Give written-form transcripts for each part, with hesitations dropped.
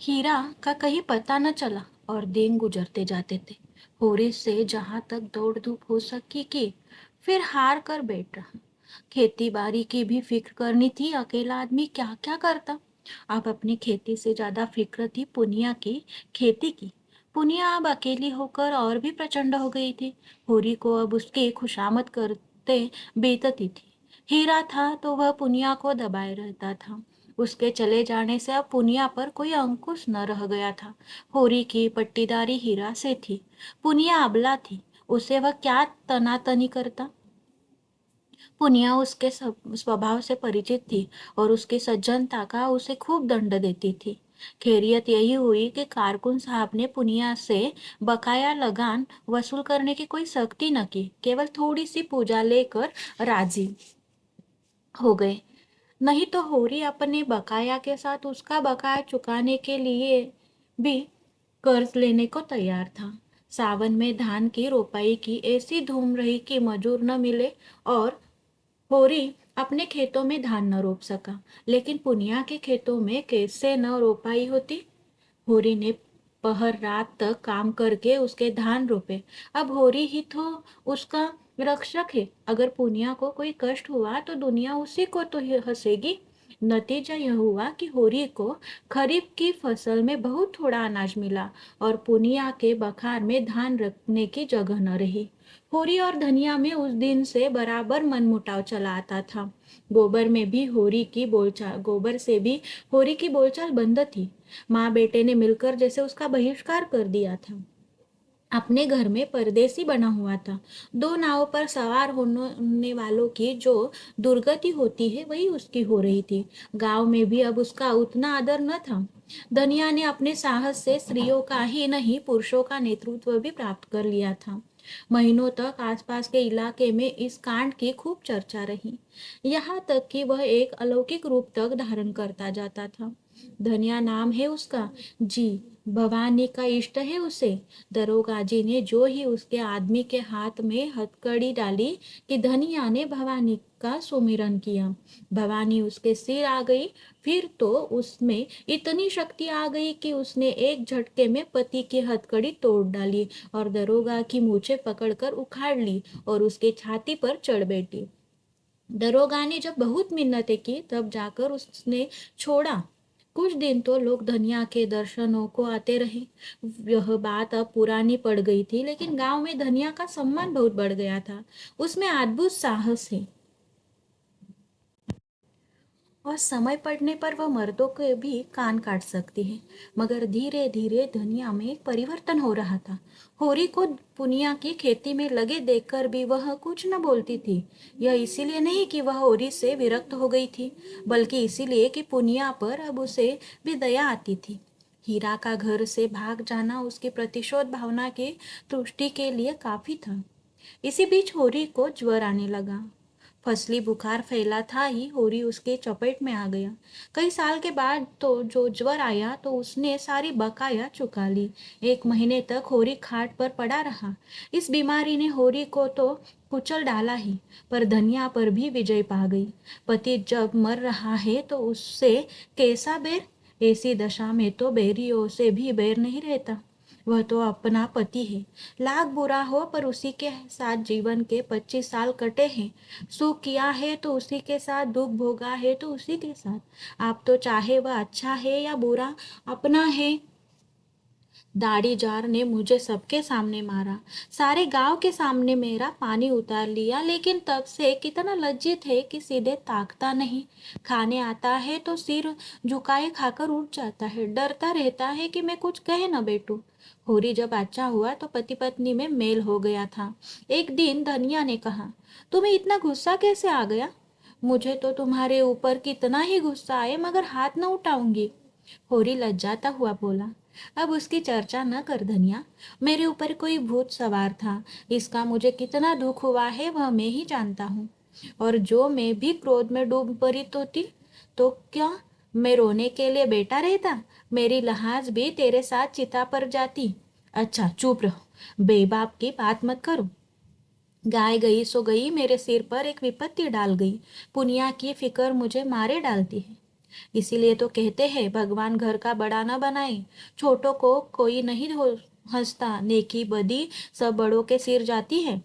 हीरा का कहीं पता न चला और दिन गुजरते जाते थे। होरी से जहां तक दौड़ धूप हो सकी की, फिर हार कर बैठ रहा। खेती बाड़ी की भी फिक्र करनी थी, अकेला आदमी क्या क्या करता। अब अपनी खेती से ज्यादा फिक्र थी पुनिया की खेती की। पुनिया अब अकेली होकर और भी प्रचंड हो गई थी। होरी को अब उसकी खुशामद करते बीतती थी। हीरा था तो वह पुनिया को दबाए रहता था। उसके चले जाने से अब पुनिया पर कोई अंकुश न रह गया था। होरी की पट्टीदारी हीरा से थी। पुनिया अबला थी, उसे वह क्या तनातनी करता। पुनिया उसके स्वभाव से परिचित थी और उसकी सज्जनता का उसे खूब दंड देती थी। खैरियत यही हुई कि कारकुन साहब ने पुनिया से बकाया लगान वसूल करने की कोई सख्ती न की, केवल थोड़ी सी पूजा लेकर राजी हो गए। नहीं तो होरी अपने बकाया के साथ उसका बकाया चुकाने के लिए भी कर्ज लेने को तैयार था। सावन में धान की रोपाई की ऐसी धूम रही कि मजूर न मिले और होरी अपने खेतों में धान न रोप सका। लेकिन पुनिया के खेतों में कैसे न रोपाई होती। होरी ने पहर रात तक काम करके उसके धान रोपे। अब होरी ही तो उसका रक्षक है। अगर पुनिया को कोई कष्ट हुआ तो दुनिया उसी को तो हंसेगी। नतीजा यह हुआ कि होरी को खरीफ की फसल में बहुत थोड़ा अनाज मिला और पुनिया के बखार में धान रखने की जगह न रही। होरी और धनिया में उस दिन से बराबर मनमुटाव चला आता था। गोबर से भी होरी की बोलचाल बंद थी। माँ बेटे ने मिलकर जैसे उसका बहिष्कार कर दिया था। अपने घर में परदेसी बना हुआ था। दो नावों पर सवार होने वालों की जो दुर्गति होती है वही उसकी हो रही थी। गांव में भी अब उसका उतना आदर न था। धनिया ने अपने साहस से स्त्रियों का ही नहीं पुरुषों का नेतृत्व भी प्राप्त कर लिया था। महीनों तक आसपास के इलाके में इस कांड की खूब चर्चा रही। यहाँ तक कि वह एक अलौकिक रूप तक धारण करता जाता था। धनिया नाम है उसका। जी, भवानी का इष्ट है उसे। दरोगा जी ने जो ही उसके आदमी के हाथ में हथकड़ी डाली कि धनिया ने भवानी का सुमिरन किया। भवानी उसके सिर आ गई। फिर तो उसमें इतनी शक्ति आ गई कि उसने एक झटके में पति की हथकड़ी तोड़ डाली और दरोगा की मूछें पकड़कर उखाड़ ली और उसके छाती पर चढ़ बैठी। दरोगा ने जब बहुत मिन्नतें की तब जाकर उसने छोड़ा। कुछ दिन तो लोग धनिया के दर्शनों को आते रहे। यह बात अब पुरानी पड़ गई थी, लेकिन गांव में धनिया का सम्मान बहुत बढ़ गया था। उसमें अद्भुत साहस है और समय पड़ने पर वह मर्दों के भी कान काट सकती है। मगर धीरे धीरे दुनिया में एक परिवर्तन हो रहा था। होरी को पुनिया की खेती में लगे देखकर भी वह कुछ न बोलती थी। यह इसीलिए नहीं कि वह होरी से विरक्त हो गई थी, बल्कि इसीलिए कि पुनिया पर अब उसे भी दया आती थी। हीरा का घर से भाग जाना उसकी प्रतिशोध भावना की तुष्टि के लिए काफी था। इसी बीच होरी को ज्वर आने लगा। फसली बुखार फैला था ही होरी उसके चपेट में आ गया। कई साल के बाद तो जो ज्वर आया तो उसने सारी बकाया चुका ली। एक महीने तक होरी खाट पर पड़ा रहा। इस बीमारी ने होरी को तो कुचल डाला ही, पर धनिया पर भी विजय पा गई। पति जब मर रहा है तो उससे कैसा बैर। ऐसी दशा में तो बैरियों से भी बैर नहीं रहता। वह तो अपना पति है। लाख बुरा हो पर उसी के साथ जीवन के 25 साल कटे हैं। सुख किया है तो उसी के साथ, दुख भोगा है तो उसी के साथ। आप तो चाहे वह अच्छा है या बुरा, अपना है। दाढ़ीदार ने मुझे सबके सामने मारा, सारे गांव के सामने मेरा पानी उतार लिया, लेकिन तब से कितना लज्जित है कि सीधे ताकता नहीं। खाने आता है तो सिर झुकाए खाकर उठ जाता है, डरता रहता है कि मैं कुछ कह न बैठूं। होरी जब अच्छा हुआ तो पति पत्नी में मेल हो गया था। एक दिन धनिया ने कहा, तुम्हें इतना गुस्सा कैसे आ गया। मुझे तो तुम्हारे ऊपर कितना ही गुस्सा आए मगर हाथ न उठाऊंगी। होरी लज्जाता हुआ बोला, अब उसकी चर्चा न कर धनिया। मेरे ऊपर कोई भूत सवार था। इसका मुझे कितना दुख हुआ है वह मैं ही जानता हूँ। और जो मैं भी क्रोध में डूब पड़ी तो क्या मैं रोने के लिए बैठा रहता। मेरी लहाज भी तेरे साथ चिता पर जाती। अच्छा चुप रहो, बेबाप की बात मत करो। गाय गई सो गई, मेरे सिर पर एक विपत्ति डाल गई। पुनिया की फिक्र मुझे मारे डालती है। इसीलिए तो कहते हैं भगवान घर का बड़ा न बनाए, छोटों को कोई नहीं हंसता, नेकी बदी सब बड़ों के सिर जाती है।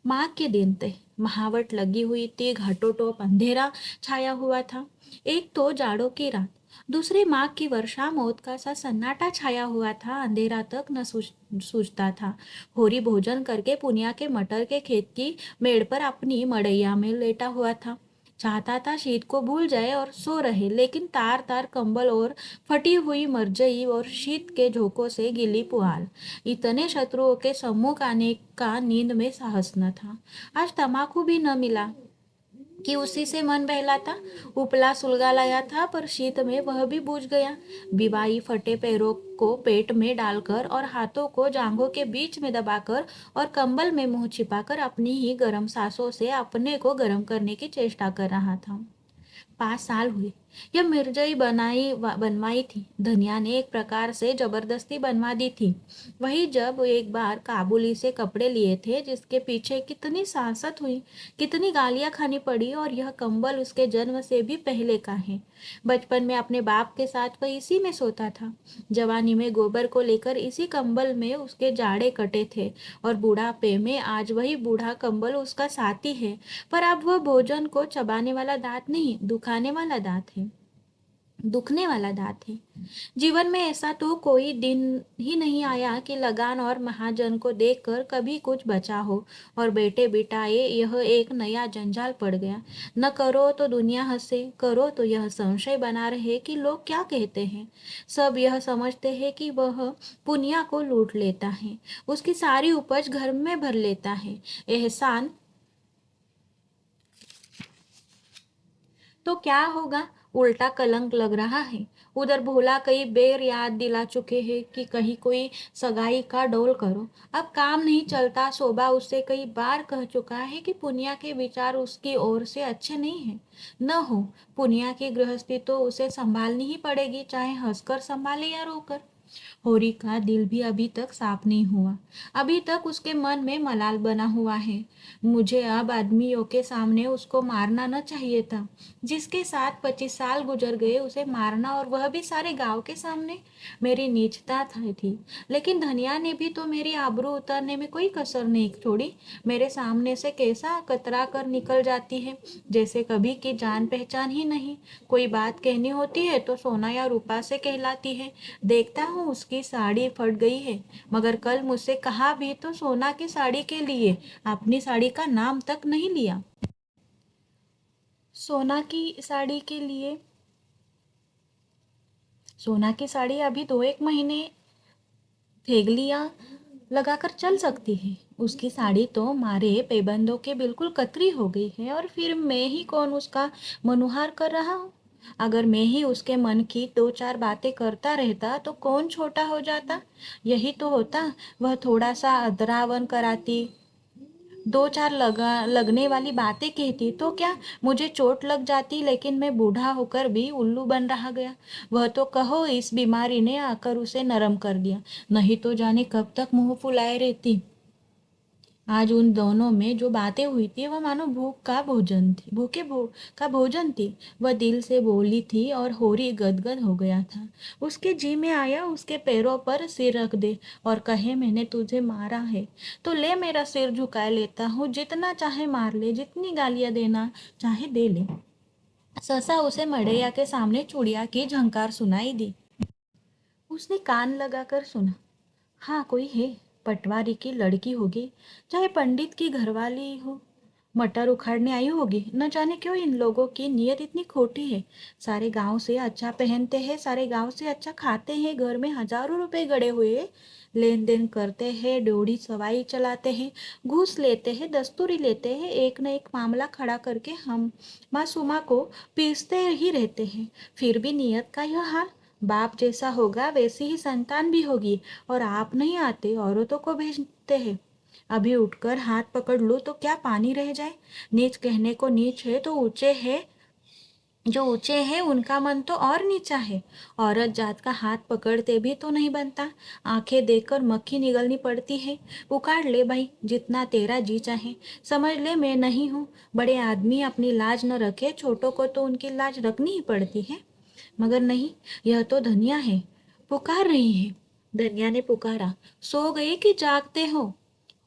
माघ के दिन थे, महावट लगी हुई थी, घाटोटोप अंधेरा छाया हुआ था। एक तो जाड़ों की रात, दूसरी माघ की वर्षा, मौत का सा सन्नाटा छाया हुआ था। अंधेरा तक न सूझता था। होरी भोजन करके पुनिया के मटर के खेत की मेड़ पर अपनी मड़ैया में लेटा हुआ था। चाहता था शीत को भूल जाए और सो रहे, लेकिन तार तार कंबल और फटी हुई मरजई और शीत के झोंकों से गिली पुआल, इतने शत्रुओं के सम्मुख आने का नींद में साहस न था। आज तमाकू भी न मिला कि उसी से मन बहलाता। उपला सुलगा लाया था, पर शीत में वह भी बुझ गया। बिवाई फटे पैरों को पेट में डालकर और हाथों को जांघों के बीच में दबाकर और कंबल में मुंह छिपाकर अपनी ही गर्म सांसों से अपने को गर्म करने की चेष्टा कर रहा था। 5 साल हुए। यह मिर्जई बनवाई थी, धनिया ने एक प्रकार से जबरदस्ती बनवा दी थी। वही जब एक बार काबुली से कपड़े लिए थे, जिसके पीछे कितनी सांसत हुई, कितनी गालियां खानी पड़ी। और यह कंबल उसके जन्म से भी पहले का है। बचपन में अपने बाप के साथ वह इसी में सोता था। जवानी में गोबर को लेकर इसी कंबल में उसके जाड़े कटे थे, और बुढ़ापे में आज वही बूढ़ा कंबल उसका साथी है। पर अब वह भोजन को चबाने वाला दांत नहीं, दुखाने वाला दांत है, दुखने वाला दांत है। जीवन में ऐसा तो कोई दिन ही नहीं आया कि लगान और महाजन को देखकर कभी कुछ बचा हो, और बेटे बिटाए यह एक नया जंजाल पड़ गया। न करो तो दुनिया हंसे, करो तो यह संशय बना रहे कि लोग क्या कहते हैं। सब यह समझते हैं कि वह पुनिया को लूट लेता है, उसकी सारी उपज घर में भर लेता है। एहसान तो क्या होगा, उल्टा कलंक लग रहा है। उधर भोला कई बेर याद दिला चुके हैं कि कहीं कोई सगाई का डोल करो। अब काम नहीं चलता। शोभा उससे कई बार कह चुका है कि पुनिया के विचार उसकी ओर से अच्छे नहीं हैं। न हो, पुनिया की गृहस्थी तो उसे संभालनी ही पड़ेगी, चाहे हंसकर संभाले या रोकर। होरी का दिल भी अभी तक साफ नहीं हुआ। अभी तक उसके मन में मलाल बना हुआ है। मुझे अब आदमियों के सामने उसको मारना न चाहिए था। जिसके साथ 25 साल गुजर गए, उसे मारना, और वह भी सारे गांव के सामने। मेरी नीचता थी, लेकिन धनिया ने भी तो मेरी आबरू उतारने में कोई कसर नहीं छोड़ी। मेरे सामने से कैसा कतरा कर निकल जाती है, जैसे कभी की जान पहचान ही नहीं। कोई बात कहनी होती है तो सोना या रूपा से कहलाती है। देखता हूँ उसकी साड़ी फट गई है, मगर कल मुझसे कहा भी तो सोना की साड़ी के लिए अपनी साड़ी का नाम तक नहीं लिया। सोना की साड़ी के लिए, सोना की साड़ी अभी 2-1 महीने थेगलियां लगाकर चल सकती है। उसकी साड़ी तो मारे पैबंदों के बिल्कुल कतरी हो गई है, और फिर मैं ही कौन उसका मनुहार कर रहा हूँ। अगर मैं ही उसके मन की 2-4 बातें करता रहता तो कौन छोटा हो जाता। यही तो होता, वह थोड़ा सा अदरावन कराती, 2-4 लगने वाली बातें कहती तो क्या मुझे चोट लग जाती, लेकिन मैं बूढ़ा होकर भी उल्लू बन रहा गया। वह तो कहो इस बीमारी ने आकर उसे नरम कर दिया, नहीं तो जाने कब तक मुंह फुलाए रहती। आज उन दोनों में जो बातें हुई थी वह मानो भूख का भोजन थी, भूखे भूख का भोजन थी। वह दिल से बोली थी और होरी गदगद हो गया था। उसके जी में आया उसके पैरों पर सिर रख दे और कहे मैंने तुझे मारा है तो ले, मेरा सिर झुका लेता हूँ, जितना चाहे मार ले, जितनी गालियां देना चाहे दे ले। ससा उसे मड़ैया के सामने चुड़िया की झंकार सुनाई दी। उसने कान लगाकर सुना। हाँ, कोई है, पटवारी की लड़की होगी, चाहे पंडित की घरवाली हो, मटर उखाड़ने आई होगी। न जाने क्यों इन लोगों की नीयत इतनी खोटी है। सारे गांव से अच्छा पहनते हैं, सारे गांव से अच्छा खाते हैं, घर में हजारों रुपए गड़े हुए, लेन देन करते हैं, ड्योढ़ी सवाई चलाते हैं, घूस लेते हैं, दस्तूरी लेते हैं, एक न एक मामला खड़ा करके हम मासूमा को पीसते ही रहते हैं। फिर भी नीयत का यह हाल। बाप जैसा होगा वैसी ही संतान भी होगी, और आप नहीं आते, औरतों को भेजते हैं। अभी उठकर हाथ पकड़ लूं तो क्या पानी रह जाए। नीच कहने को नीच है तो ऊंचे है, जो ऊंचे हैं उनका मन तो और नीचा है। औरत जात का हाथ पकड़ते भी तो नहीं बनता, आंखें देखकर मक्खी निगलनी पड़ती है। उखाड़ ले भाई, जितना तेरा जी चाहे, समझ ले मैं नहीं हूँ। बड़े आदमी अपनी लाज न रखे, छोटों को तो उनकी लाज रखनी ही पड़ती है। मगर नहीं, यह तो धनिया है, पुकार रही है। धनिया ने पुकारा, सो गए कि जागते हो?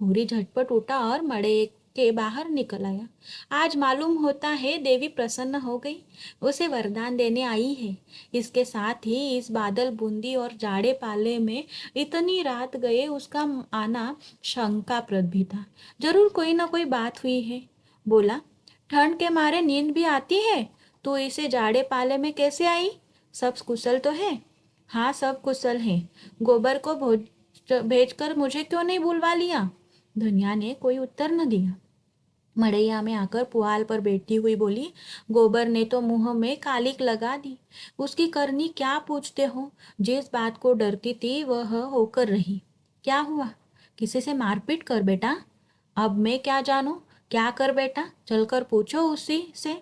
होरी झटपट उठा और मड़े के बाहर निकल आया। आज मालूम होता है देवी प्रसन्न हो गई, उसे वरदान देने आई है। इसके साथ ही इस बादल बूंदी और जाड़े पाले में इतनी रात गए उसका आना शंकाप्रद भी था। जरूर कोई ना कोई बात हुई है। बोला, ठंड के मारे नींद भी आती है, तो इसे जाड़े पाले में कैसे आई? सब कुशल तो है? हाँ, सब कुशल है। गोबर को भेजकर मुझे क्यों नहीं बुलवा लिया? धनिया ने कोई उत्तर न दिया। मड़ैया में आकर पुआल पर बैठी हुई बोली, गोबर ने तो मुंह में कालिक लगा दी। उसकी करनी क्या पूछते हो? जिस बात को डरती थी वह होकर रही। क्या हुआ? किसी से मारपीट कर बेटा? अब मैं क्या जानूं? क्या कर बेटा? चलकर पूछो उसी से।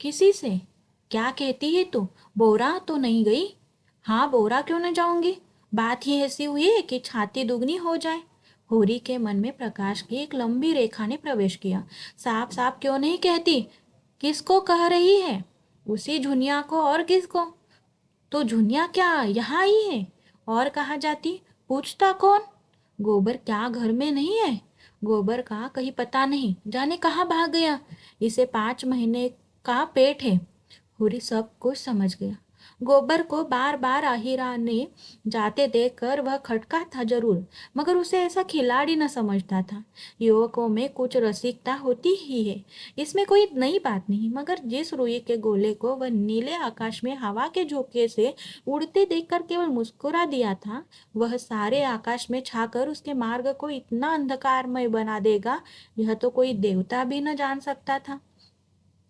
किसी से? क्या कहती है तू? बोरा तो नहीं गई? हाँ, बोरा क्यों न जाऊंगी? बात ही ऐसी हुई है कि छाती दुगनी हो जाए। होरी के मन में प्रकाश की एक लंबी रेखा ने प्रवेश किया। साफ साफ क्यों नहीं कहती? किसको कह रही है? उसी झुनिया को, और किसको? तो झुनिया क्या यहाँ आई है? और कहाँ जाती? पूछता कौन? गोबर क्या घर में नहीं है? गोबर का कहीं पता नहीं, जाने कहाँ भाग गया। इसे 5 महीने का पेट है। हुरी सब कुछ समझ गया। गोबर को बार बार आहिरा ने जाते देखकर वह खटका था जरूर, मगर उसे ऐसा खिलाड़ी न समझता था। युवकों में कुछ रसिकता होती ही है, इसमें कोई नई बात नहीं। मगर जिस रुई के गोले को वह नीले आकाश में हवा के झोंके से उड़ते देखकर केवल मुस्कुरा दिया था, वह सारे आकाश में छाकर उसके मार्ग को इतना अंधकारमय बना देगा, यह तो कोई देवता भी न जान सकता था।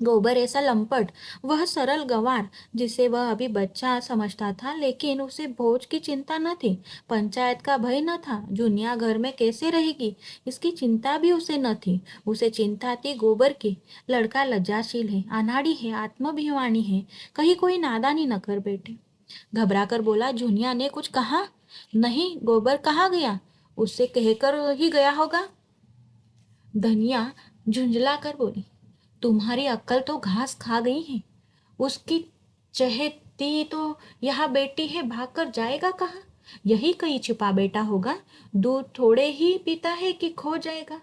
गोबर ऐसा लंपट, वह सरल गंवार जिसे वह अभी बच्चा समझता था, लेकिन उसे भोज की चिंता न थी, पंचायत का भय न था, जुनिया घर में कैसे रहेगी इसकी चिंता भी उसे न थी। उसे चिंता थी गोबर की। लड़का लज्जाशील है, अनाड़ी है, आत्माभिमानी है, कहीं कोई नादानी न कर बैठे। घबरा कर बोला, जुनिया ने कुछ कहा? नहीं, गोबर कहाँ गया? उससे कहकर ही गया होगा। धनिया झुंझला कर बोली, तुम्हारी अक्ल तो घास खा गई है। उसकी चहेती तो यहाँ बेटी है, भागकर जाएगा कहाँ? यही कहीं छिपा बैठा होगा। दूध थोड़े ही पीता है कि खो जाएगा।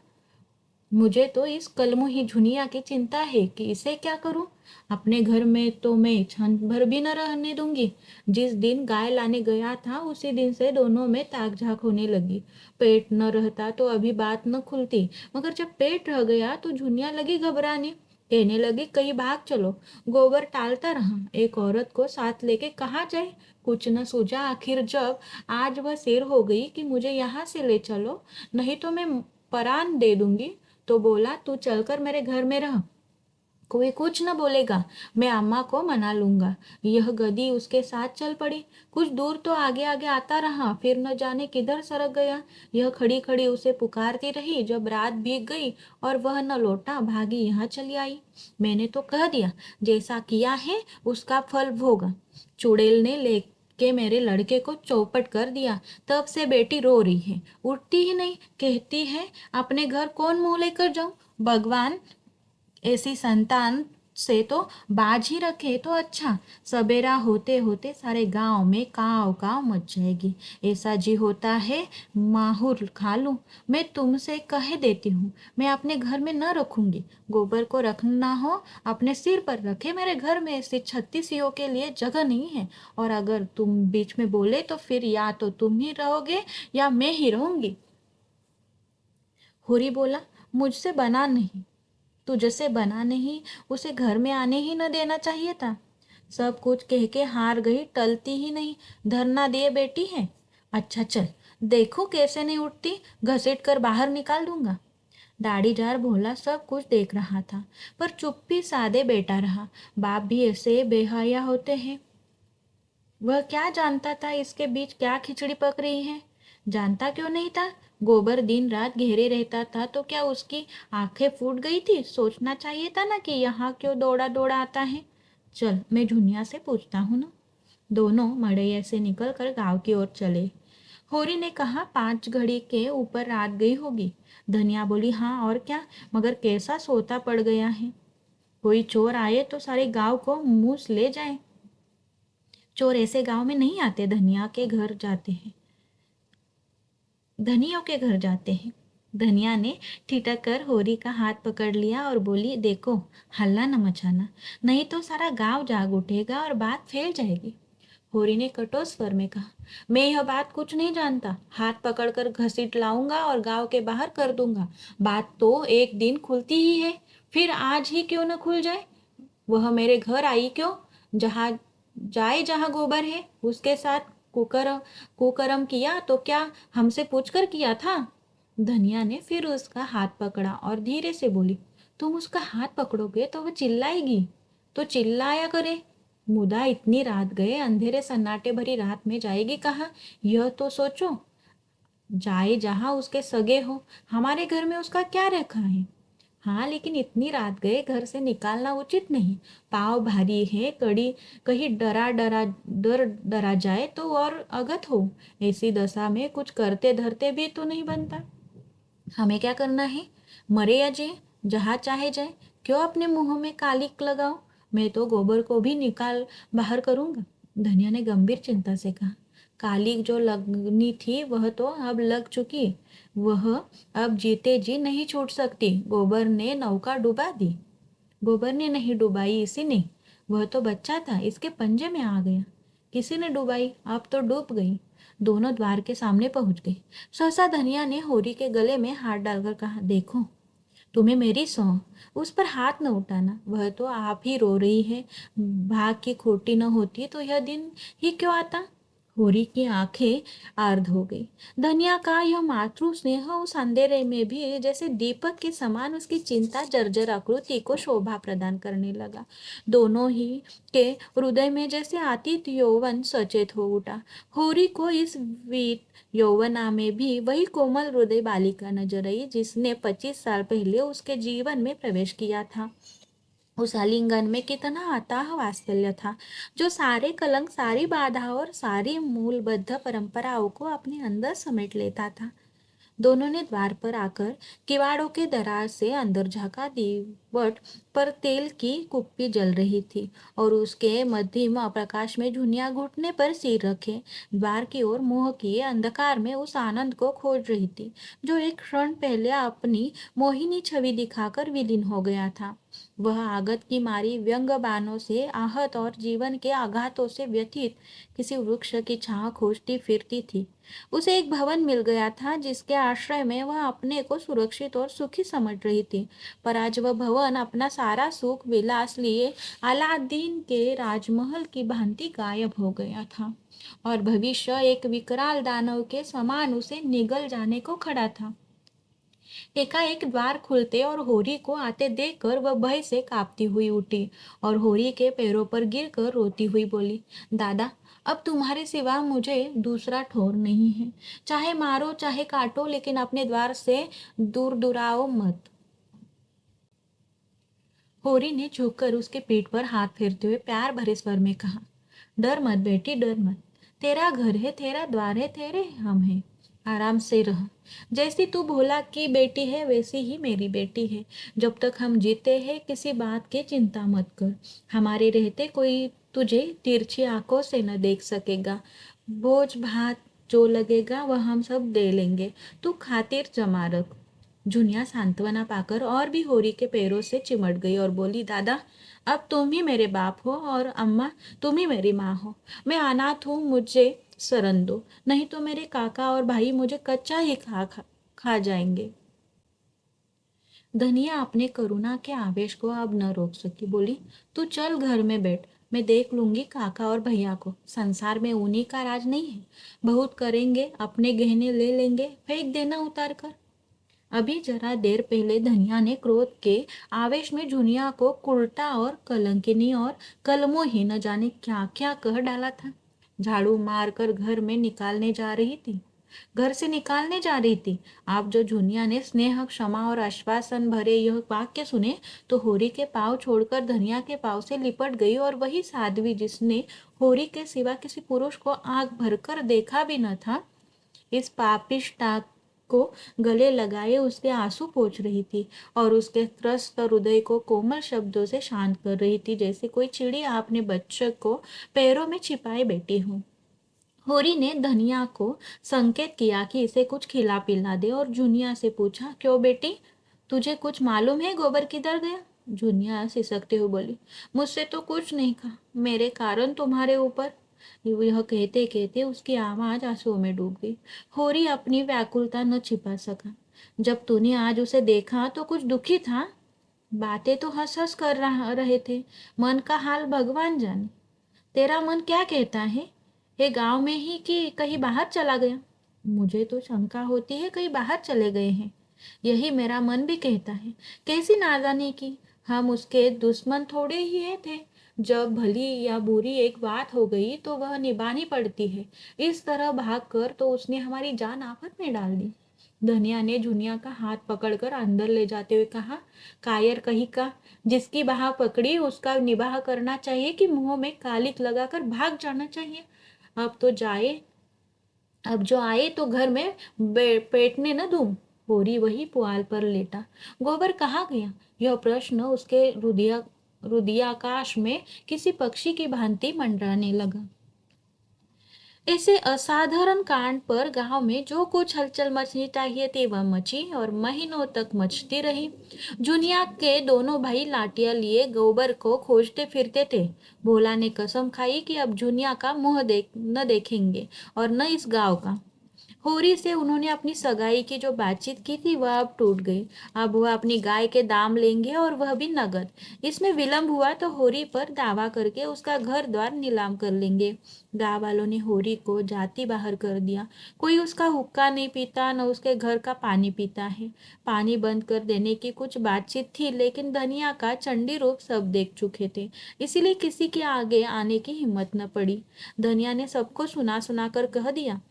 मुझे तो इस कलमुही झुनिया की चिंता है कि इसे क्या करूं। अपने घर में तो मैं क्षण भर भी न रहने दूंगी। जिस दिन गाय लाने गया था उसी दिन से दोनों में ताक झाक होने लगी। पेट न रहता तो अभी बात न खुलती, मगर जब पेट रह गया तो झुनिया लगी घबराने, कहने लगी कहीं भाग चलो। गोबर टालता रहा, एक औरत को साथ लेके कहाँ जाए? कुछ न सूझा। आखिर जब आज वह सिर हो गई कि मुझे यहाँ से ले चलो, नहीं तो मैं परान दे दूंगी, तो बोला तू चलकर मेरे घर में रह, कोई कुछ न बोलेगा, मैं अम्मा को मना लूंगा। यह गधी उसके साथ चल पड़ी। कुछ दूर तो आगे आगे आता रहा, फिर न जाने किधर सरक गया। यह खड़ी खड़ी उसे पुकारती रही। जब रात बीत गई और वह न लौटा, भागी यहाँ चली आई। मैंने तो कह दिया, जैसा किया है उसका फल भोगा। चुड़ैल ने ले के मेरे लड़के को चौपट कर दिया। तब से बेटी रो रही है, उठती ही नहीं, कहती है अपने घर कौन मुंह लेकर जाऊं। भगवान ऐसी संतान से तो बाज ही रखे तो अच्छा। सवेरा होते होते सारे गांव में काव काव मच जाएगी। ऐसा जी होता है माहुर खा लूं। मैं तुमसे कह देती हूँ, मैं अपने घर में न रखूंगी। गोबर को रखना हो अपने सिर पर रखे, मेरे घर में ऐसे 36 के लिए जगह नहीं है। और अगर तुम बीच में बोले तो फिर या तो तुम ही रहोगे या मैं ही रहूंगी। हुरी बोला, मुझसे बना नहीं, तुझसे बना नहीं, उसे घर में आने ही न देना चाहिए था। सब कुछ कह के हार गई, टलती ही नहीं, धरना दिए बेटी है। अच्छा चल, देखो कैसे नहीं उठती, घसीट कर बाहर निकाल दूंगा। दाढ़ीदार भोला सब कुछ देख रहा था, पर चुप्पी साधे बैठा रहा। बाप भी ऐसे बेहया होते हैं। वह क्या जानता था इसके बीच क्या खिचड़ी पक रही है? जानता क्यों नहीं था? गोबर दिन रात घेरे रहता था तो क्या उसकी आंखें फूट गई थी? सोचना चाहिए था ना कि यहाँ क्यों दौड़ा दौड़ा आता है। चल, मैं झुनिया से पूछता हूँ ना। दोनों मड़ैया से निकलकर गांव की ओर चले। होरी ने कहा, 5 घड़ी के ऊपर रात गई होगी। धनिया बोली, हाँ और क्या, मगर कैसा सोता पड़ गया है। कोई चोर आए तो सारे गांव को मूस ले जाए। चोर ऐसे गांव में नहीं आते, धनियों के घर जाते हैं। धनिया ने ठिठक कर होरी का हाथ पकड़ लिया और बोली, देखो, हल्ला न मचाना, नहीं तो सारा गांव जाग उठेगा और बात फैल जाएगी। होरी ने कठोर स्वर में कहा, मैं यह बात कुछ नहीं जानता, हाथ पकड़कर घसीट लाऊंगा और गांव के बाहर कर दूंगा। बात तो एक दिन खुलती ही है, फिर आज ही क्यों न खुल जाए। वह मेरे घर आई क्यों? जहाँ जाए जहाँ गोबर है, उसके साथ कुकर कुकर्म किया तो क्या हमसे पूछकर किया था? धनिया ने फिर उसका हाथ पकड़ा और धीरे से बोली, तुम उसका हाथ पकड़ोगे तो वह चिल्लाएगी, तो चिल्लाया करे। मुदा इतनी रात गए, अंधेरे सन्नाटे भरी रात में जाएगी कहाँ, यह तो सोचो। जाए जहाँ उसके सगे हो, हमारे घर में उसका क्या रखा है? हाँ, लेकिन इतनी रात गए घर से निकालना उचित नहीं। पाँव भारी है, कड़ी कहीं डरा जाए तो और अगत हो। ऐसी दशा में कुछ करते धरते भी तो नहीं बनता। हमें क्या करना है? मरे या जिए, जहाँ चाहे जाए, क्यों अपने मुंह में कालिक लगाओ। मैं तो गोबर को भी निकाल बाहर करूंगा। धनिया ने गंभीर चिंता से कहा, कालिक जो लगनी थी वह तो अब लग चुकी, वह अब जीते जी नहीं छूट सकती। गोबर ने नहीं डुबाई इसी ने, वह तो बच्चा था, इसके पंजे में आ गया। किसी ने डुबाई, अब तो डूब गई। दोनों द्वार के सामने पहुंच गए। सहसा धनिया ने होरी के गले में हाथ डालकर कहा, देखो, तुम्हें मेरी सौंह, उस पर हाथ न उठाना, वह तो आप ही रो रही है। भाग की खोटी न होती तो यह दिन ही क्यों आता। होरी की आंखें आर्द हो गई। धनिया का यह मातृ स्नेह उस अंधेरे में भी जैसे दीपक के समान उसकी चिंता जर्जर आकृति को शोभा प्रदान करने लगा। दोनों ही के हृदय में जैसे अतीत यौवन सचेत हो उठा। होरी को इस वीत यौवना में भी वही कोमल हृदय बालिका नजर आई जिसने 25 साल पहले उसके जीवन में प्रवेश किया था। उस आलिंगन में कितना अथाह वात्सल्य था, जो सारे कलंक, सारी बाधा और सारी मूलबद्ध परंपराओं को अपने अंदर समेट लेता था। दोनों ने द्वार पर आकर किवाड़ों के दरार से अंदर झांका। दीवट पर तेल की कुप्पी जल रही थी और उसके मध्यम प्रकाश में झुनिया घुटने पर सिर रखे द्वार की ओर मुंह किए अंधकार में उस आनंद को खोज रही थी जो एक क्षण पहले अपनी मोहिनी छवि दिखाकर विलीन हो गया था। वह आगत की मारी व्यंग बाणों से आहत और जीवन के आघातों से व्यथित किसी वृक्ष की छांव खोजती फिरती थी। उसे एक भवन मिल गया था जिसके आश्रय में वह अपने को सुरक्षित और सुखी समझ रही थी, पर आज वह भवन अपना सारा सुख विलास लिए अलादीन के राजमहल की भांति गायब हो गया था और भविष्य एक विकराल दानव के समान उसे निगल जाने को खड़ा था। एकाएक द्वार खुलते और होरी को आते देखकर वह भय से कांपती हुई उठी और होरी के पैरों पर गिरकर रोती हुई बोली, दादा, अब तुम्हारे सिवा मुझे दूसरा ठौर नहीं है। चाहे मारो चाहे काटो, लेकिन अपने द्वार से दूर दुराओ मत। होरी ने झुककर उसके पीठ पर हाथ फेरते हुए प्यार भरे स्वर में कहा, डर मत बेटी, डर मत। तेरा घर है, तेरा द्वार है, तेरे हम हैं। आराम से रह। जैसी तू भोला की बेटी है वैसी ही मेरी बेटी है। जब तक हम जीते हैं किसी बात की चिंता मत कर। हमारे रहते कोई तुझे तिरछी आंखों से न देख सकेगा। बोझ भात जो लगेगा वह हम सब दे लेंगे, तू खातिर जमा रख। जुनिया सांत्वना पाकर और भी होरी के पैरों से चिमट गई और बोली, दादा, अब तुम ही मेरे बाप हो और अम्मा तुम ही मेरी माँ हो। मैं अनाथ हूँ, मुझे शरण दो, नहीं तो मेरे काका और भाई मुझे कच्चा ही खा जाएंगे। धनिया अपने करुणा के आवेश को अब न रोक सकी, बोली, तू चल घर में बैठ, मैं देख लूंगी काका और भैया को। संसार में उन्हीं का राज नहीं है। बहुत करेंगे, अपने गहने ले लेंगे, फेंक देना उतार कर। अभी जरा देर पहले धनिया ने क्रोध के आवेश में झुनिया को कुलटा और कलंकिनी और कलमों ही न जाने क्या क्या कह डाला था। झाड़ू मारकर घर से निकालने जा रही थी। आप जो झुनिया ने स्नेह, क्षमा और आश्वासन भरे यह वाक्य सुने तो होरी के पांव छोड़कर धनिया के पांव से लिपट गई और वही साध्वी जिसने होरी के सिवा किसी पुरुष को आंख भरकर देखा भी न था, इस पापिष्टा को गले लगाए उसके आंसू पोंछ रही थी और उसके त्रस्त हृदय को कोमल शब्दों से शांत कर रही थी, जैसे कोई चिड़िया अपने बच्चे को पैरों में छिपाए बैठी हो। होरी ने धनिया को संकेत किया कि इसे कुछ खिला पिला दे और जुनिया से पूछा, क्यों बेटी, तुझे कुछ मालूम है गोबर किधर गया? जुनिया सिसकते हुए बोली, मुझसे तो कुछ नहीं कहा, मेरे कारण तुम्हारे ऊपर। यह कहते कहते उसकी आवाज आंसुओं में डूब गई। होरी अपनी व्याकुलता न छिपा सका। जब तूने आज उसे देखा तो कुछ दुखी था। बातें तो हंस हंस कर रहे थे, मन का हाल भगवान जाने। तेरा मन क्या कहता है? ये गांव में ही कि कहीं बाहर चला गया? मुझे तो शंका होती है कहीं बाहर चले गए हैं। यही मेरा मन भी कहता है। कैसी नादानी की, हम उसके दुश्मन थोड़े ही है थे। जब भली या बुरी एक बात हो गई तो वह निभानी पड़ती है। इस तरह भागकर तो उसने हमारी जान आफत में डाल दी। धनिया ने जुनिया का हाथ पकड़कर अंदर ले जाते हुए कहा, कायर कहीं का, जिसकी बाह पकड़ी उसका निबाह करना चाहिए कि मुंह में कालिक लगाकर भाग जाना चाहिए। अब तो जाए, अब जो आए तो घर में पेटने न दूं। होरी वही पुआल पर लेटा। गोबर कहाँ गया? यह प्रश्न उसके हृदयाकाश में किसी पक्षी की भांति मंडराने लगा। ऐसे असाधारण कांड पर गांव में जो कुछ हलचल मचनी चाहिए थी वह मची और महीनों तक मचती रही। जुनिया के दोनों भाई लाठियां लिए गोबर को खोजते फिरते थे। भोला ने कसम खाई कि अब जुनिया का मुंह न देखेंगे और न इस गांव का। होरी से उन्होंने अपनी सगाई की जो बातचीत की थी वह अब टूट गई। अब वह अपनी गाय के दाम लेंगे और वह भी नगद। इसमें विलंब हुआ तो होरी पर दावा करके उसका घर द्वार नीलाम कर लेंगे। गांव वालों ने होरी को जाति बाहर कर दिया। कोई उसका हुक्का नहीं पीता, न उसके घर का पानी पीता है। पानी बंद कर देने की कुछ बातचीत थी, लेकिन धनिया का चंडी रूप सब देख चुके थे, इसीलिए किसी के आगे आने की हिम्मत न पड़ी। धनिया ने सबको सुना सुना कर कह दिया,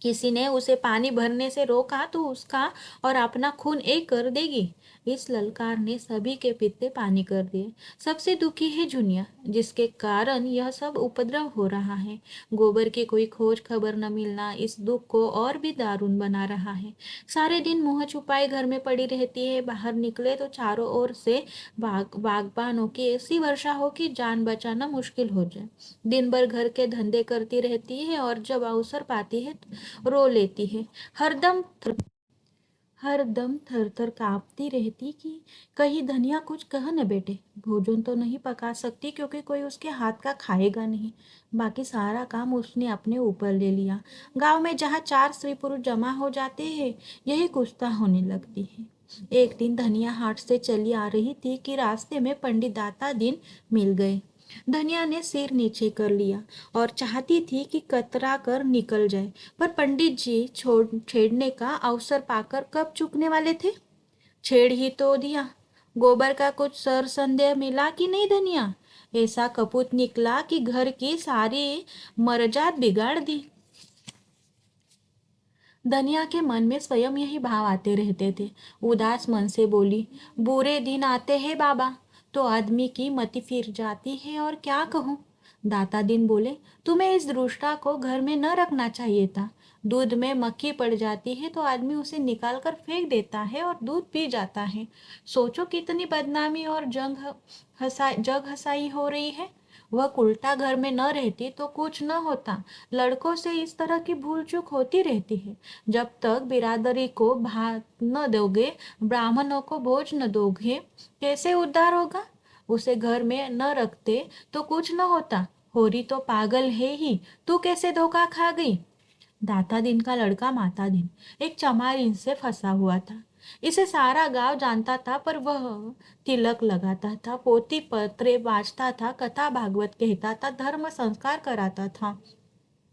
किसी ने उसे पानी भरने से रोका तो उसका और अपना खून एक कर देगी। इस ललकार ने सभी के पित्ते पानी कर दिए। सबसे दुखी है जुनिया, जिसके कारण यह सब उपद्रव हो रहा है। गोबर की कोई खोज खबर न मिलना इस दुख को और भी दारुण बना रहा है। सारे दिन मुंह छुपाए घर में पड़ी रहती है, बाहर निकले तो चारों ओर से बागबानों की ऐसी वर्षा हो कि जान बचाना मुश्किल हो जाए। दिन भर घर के धंधे करती रहती है और जब अवसर पाती है रो लेती है। हर दम थर थर कांपती रहती कि कहीं धनिया कुछ कह न बैठे। भोजन तो नहीं पका सकती क्योंकि कोई उसके हाथ का खाएगा नहीं। बाकी सारा काम उसने अपने ऊपर ले लिया। गांव में जहाँ चार स्त्री पुरुष जमा हो जाते हैं, यही कुछता होने लगती है। एक दिन धनिया हाट से चली आ रही थी कि रास्ते में पंडित दाता दिन मिल गए। धनिया ने सिर नीचे कर लिया और चाहती थी कि कतरा कर निकल जाए, पर पंडित जी छेड़ने का अवसर पाकर कब चूकने वाले थे। छेड़ ही तो दिया। गोबर का कुछ सर संदेह मिला कि नहीं धनिया? ऐसा कपूत निकला कि घर की सारी मरजात बिगाड़ दी। धनिया के मन में स्वयं यही भाव आते रहते थे। उदास मन से बोली, बुरे दिन आते हैं बाबा, तो आदमी की मति फिर जाती है और क्या कहूँ। दाता दिन बोले, तुम्हें इस दुष्टा को घर में न रखना चाहिए था। दूध में मक्खी पड़ जाती है तो आदमी उसे निकाल कर फेंक देता है और दूध पी जाता है। सोचो कितनी बदनामी और जग हसाई हो रही है। वह उल्टा घर में न रहती तो कुछ न होता। लड़कों से इस तरह की भूल चूक होती रहती है। जब तक बिरादरी को भात न दोगे, ब्राह्मणों को भोज न दोगे, कैसे उद्धार होगा। उसे घर में न रखते तो कुछ न होता। होरी तो पागल है ही, तू कैसे धोखा खा गई। दाता दिन का लड़का माता दिन एक चमार इनसे फंसा हुआ था। इसे सारा गांव जानता था, पर वह तिलक लगाता था, पोती पत्रे बाजता था, कथा भागवत कहता था, धर्म संस्कार कराता था।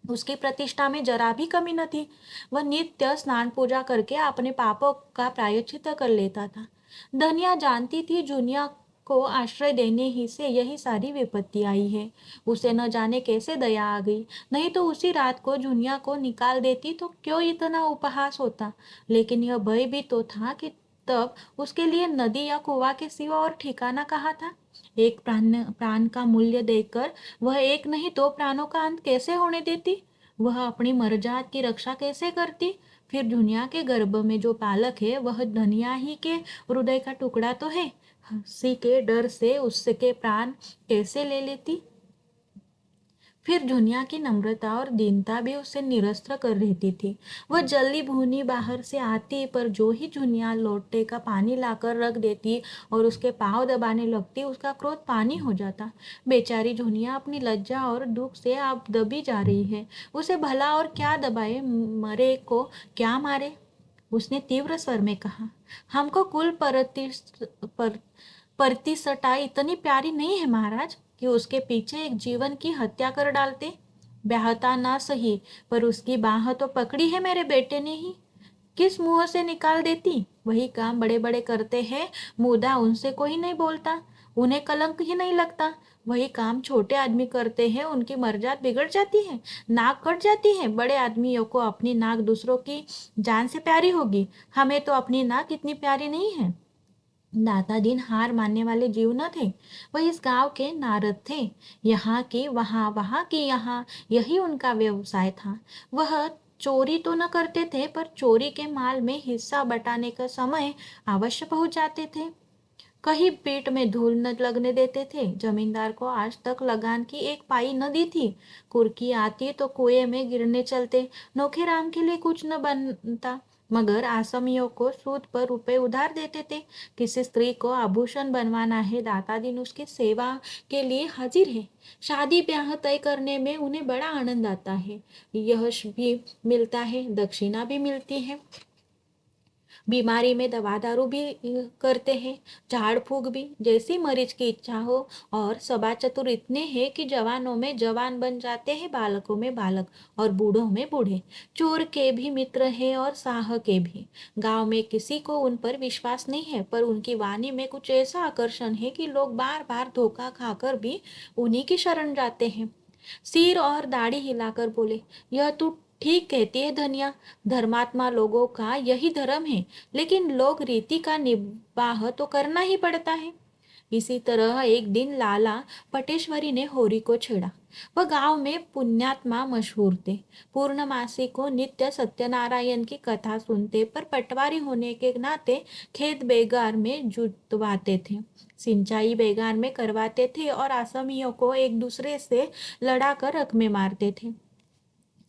उसकी प्रतिष्ठा में जरा भी कमी न थी। वह नित्य स्नान पूजा करके अपने पापों का प्रायश्चित कर लेता था। धनिया जानती थी जुनिया को आश्रय देने ही से यही सारी विपत्ति आई है। उसे न जाने कैसे दया आ गई। नहीं तो उसी रात को जुनिया को निकाल देती तो क्यों इतना उपहास होता। लेकिन यह भय भी तो था कि तब उसके लिए नदी या कुआं के सिवा और ठिकाना कहाँ था। एक प्राण का मूल्य देकर वह एक नहीं दो प्राणों का अंत कैसे होने देती। वह अपनी मरजात की रक्षा कैसे करती? फिर दुनिया के गर्भ में जो बालक है वह धनिया ही के हृदय का टुकड़ा तो है। हंसी के डर से उसके प्राण कैसे ले लेती? फिर दुनिया की नम्रता और दीनता भी उसे निरस्त कर रहती थी। वह जल्दी भूनी बाहर से आती, पर जो ही दुनिया लोटे का पानी लाकर रख देती और उसके पाँव दबाने लगती, उसका क्रोध पानी हो जाता। बेचारी दुनिया अपनी लज्जा और दुख से अब दबी जा रही है। उसे भला और क्या दबाए, मरे को क्या मारे? उसने तीव्र स्वर में कहा, हमको कुल प्रतिष्ठा इतनी प्यारी नहीं है महाराज कि उसके पीछे एक जीवन की हत्या कर डालते। ब्याहता ना सही, पर उसकी बाह तो पकड़ी है मेरे बेटे ने ही। किस मुंह से निकाल देती? वही काम बड़े बड़े करते हैं, मुदा उनसे कोई नहीं बोलता, उन्हें कलंक ही नहीं लगता। वही काम छोटे आदमी करते हैं, उनकी मर्जात बिगड़ जाती है, नाक कट जाती है। बड़े आदमियों को अपनी नाक दूसरों की जान से प्यारी होगी, हमें तो अपनी नाक इतनी प्यारी नहीं है। दादा दिन हार मानने वाले जीव न थे। वह इस गांव के नारद थे। यहाँ की वहाँ, वहाँ की यहाँ, यही उनका व्यवसाय था। वह चोरी तो न करते थे, पर चोरी के माल में हिस्सा बटाने का समय अवश्य पहुंच जाते थे। कहीं पेट में धूल न लगने देते थे। जमींदार को आज तक लगान की एक पाई न दी थी। कुर्की आती तो कुएं में गिरने चलते। नौखेराम के लिए कुछ न बनता, मगर आसामियों को सूद पर रुपए उधार देते थे। किसी स्त्री को आभूषण बनवाना है, दाता दिन उसकी सेवा के लिए हाजिर है। शादी ब्याह तय करने में उन्हें बड़ा आनंद आता है। यश भी मिलता है, दक्षिणा भी मिलती है। बीमारी में दवा दारू भी करते हैं, झाड़ फूक भी, जैसी मरीज की इच्छा हो। और सबा चतुर इतने हैं कि जवानों में जवान बन जाते हैं, बालकों में बालक और बूढ़ों में बूढ़े। चोर के भी मित्र हैं और साह के भी। गांव में किसी को उन पर विश्वास नहीं है, पर उनकी वाणी में कुछ ऐसा आकर्षण है कि लोग बार बार धोखा खाकर भी उन्हीं की शरण जाते हैं। सिर और दाढ़ी हिलाकर बोले, यह तू ठीक कहती है धनिया, धर्मात्मा लोगों का यही धर्म है, लेकिन लोग रीति का निबाह तो करना ही पड़ता है। इसी तरह एक दिन लाला पटेश्वरी ने होरी को छेड़ा। वह गांव में पुण्यात्मा मशहूर थे। पूर्णमासी को नित्य सत्यनारायण की कथा सुनते, पर पटवारी होने के नाते खेत बेगार में जुतवाते थे, सिंचाई बेगार में करवाते थे और आसामियों को एक दूसरे से लड़ाकर रख में मारते थे।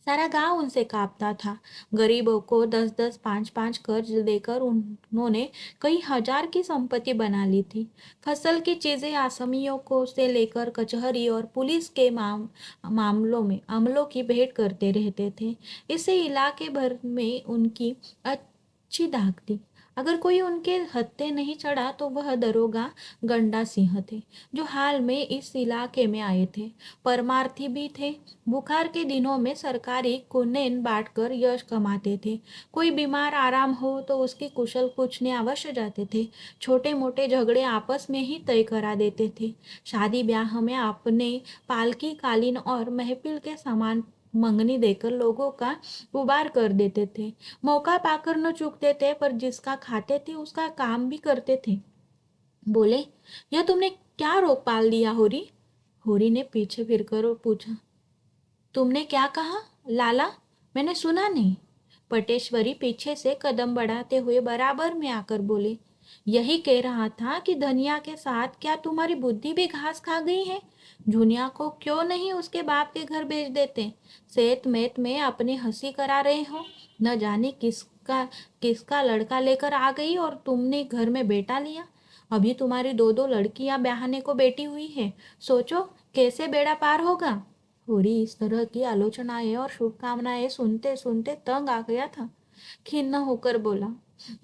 सारा गांव उनसे कांपता था। गरीबों को 10-10, 5-5 कर्ज देकर उन्होंने कई हजार की संपत्ति बना ली थी। फसल की चीजें आसामियों को से लेकर कचहरी और पुलिस के मामलों में अमलों की भेंट करते रहते थे। इससे इलाके भर में उनकी अच्छी धाक थी। अगर कोई उनके हत्थे नहीं चढ़ा तो वह दरोगा गंडा सिंह थे, जो हाल में इस इलाके में आए थे। परमार्थी भी थे। बुखार के दिनों में सरकारी कुनेन बांटकर यश कमाते थे। कोई बीमार आराम हो तो उसकी कुशल पूछने अवश्य जाते थे। छोटे मोटे झगड़े आपस में ही तय करा देते थे। शादी ब्याह में अपने पालकी कालीन और महफिल के सामान मंगनी देकर लोगों का उबार कर देते थे। मौका पाकर न चूकते थे, पर जिसका खाते थे उसका काम भी करते थे। बोले, यह तुमने क्या रोक पाल दिया होरी? होरी ने पीछे फिरकर पूछा, तुमने क्या कहा लाला? मैंने सुना नहीं। पटेश्वरी पीछे से कदम बढ़ाते हुए बराबर में आकर बोले, यही कह रहा था कि धनिया के साथ क्या तुम्हारी बुद्धि भी घास खा गई है? जुनिया को क्यों नहीं उसके बाप के घर भेज देते? सेत मेत में अपनी हंसी करा रहे हो। न जाने किसका किसका लड़का लेकर आ गई और तुमने घर में बेटा लिया। अभी तुम्हारी दो दो लड़कियां ब्याहने को बैठी हुई है। सोचो कैसे बेड़ा पार होगा। होरी इस तरह की आलोचनाएं और शुभकामनाएं सुनते सुनते तंग आ गया था। खिन्न होकर बोला,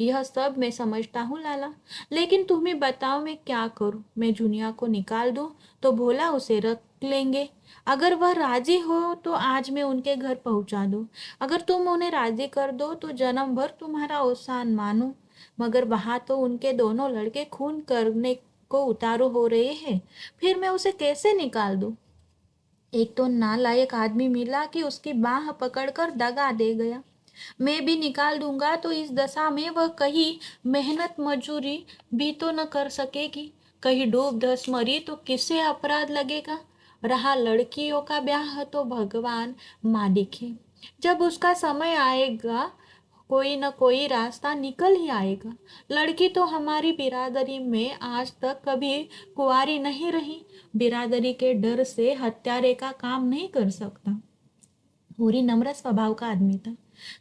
यह सब मैं समझता हूँ लाला, लेकिन तुम ही बताओ मैं क्या करूँ? मैं जुनिया को निकाल दूँ तो भोला उसे रख लेंगे। अगर वह राजी हो तो आज मैं उनके घर पहुंचा दूँ। अगर तुम उन्हें राजी कर दो तो जन्म भर तुम्हारा एहसान मानूं। मगर वहां तो उनके दोनों लड़के खून करने को उतारू हो रहे हैं, फिर मैं उसे कैसे निकाल दूँ? एक तो नालायक आदमी मिला कि उसकी बाह पकड़कर दगा दे गया। मैं भी निकाल दूंगा तो इस दशा में वह कहीं मेहनत मजूरी भी तो न कर सकेगी। कहीं डूब धस मरी तो किससे अपराध लगेगा? रहा लड़कियों का ब्याह तो भगवान मालिक है, जब उसका समय आएगा कोई न कोई रास्ता निकल ही आएगा। लड़की तो हमारी बिरादरी में आज तक कभी कुंवारी नहीं रही, बिरादरी के डर से हत्यारे का काम नहीं कर सकता। होरी नम्र स्वभाव का आदमी था,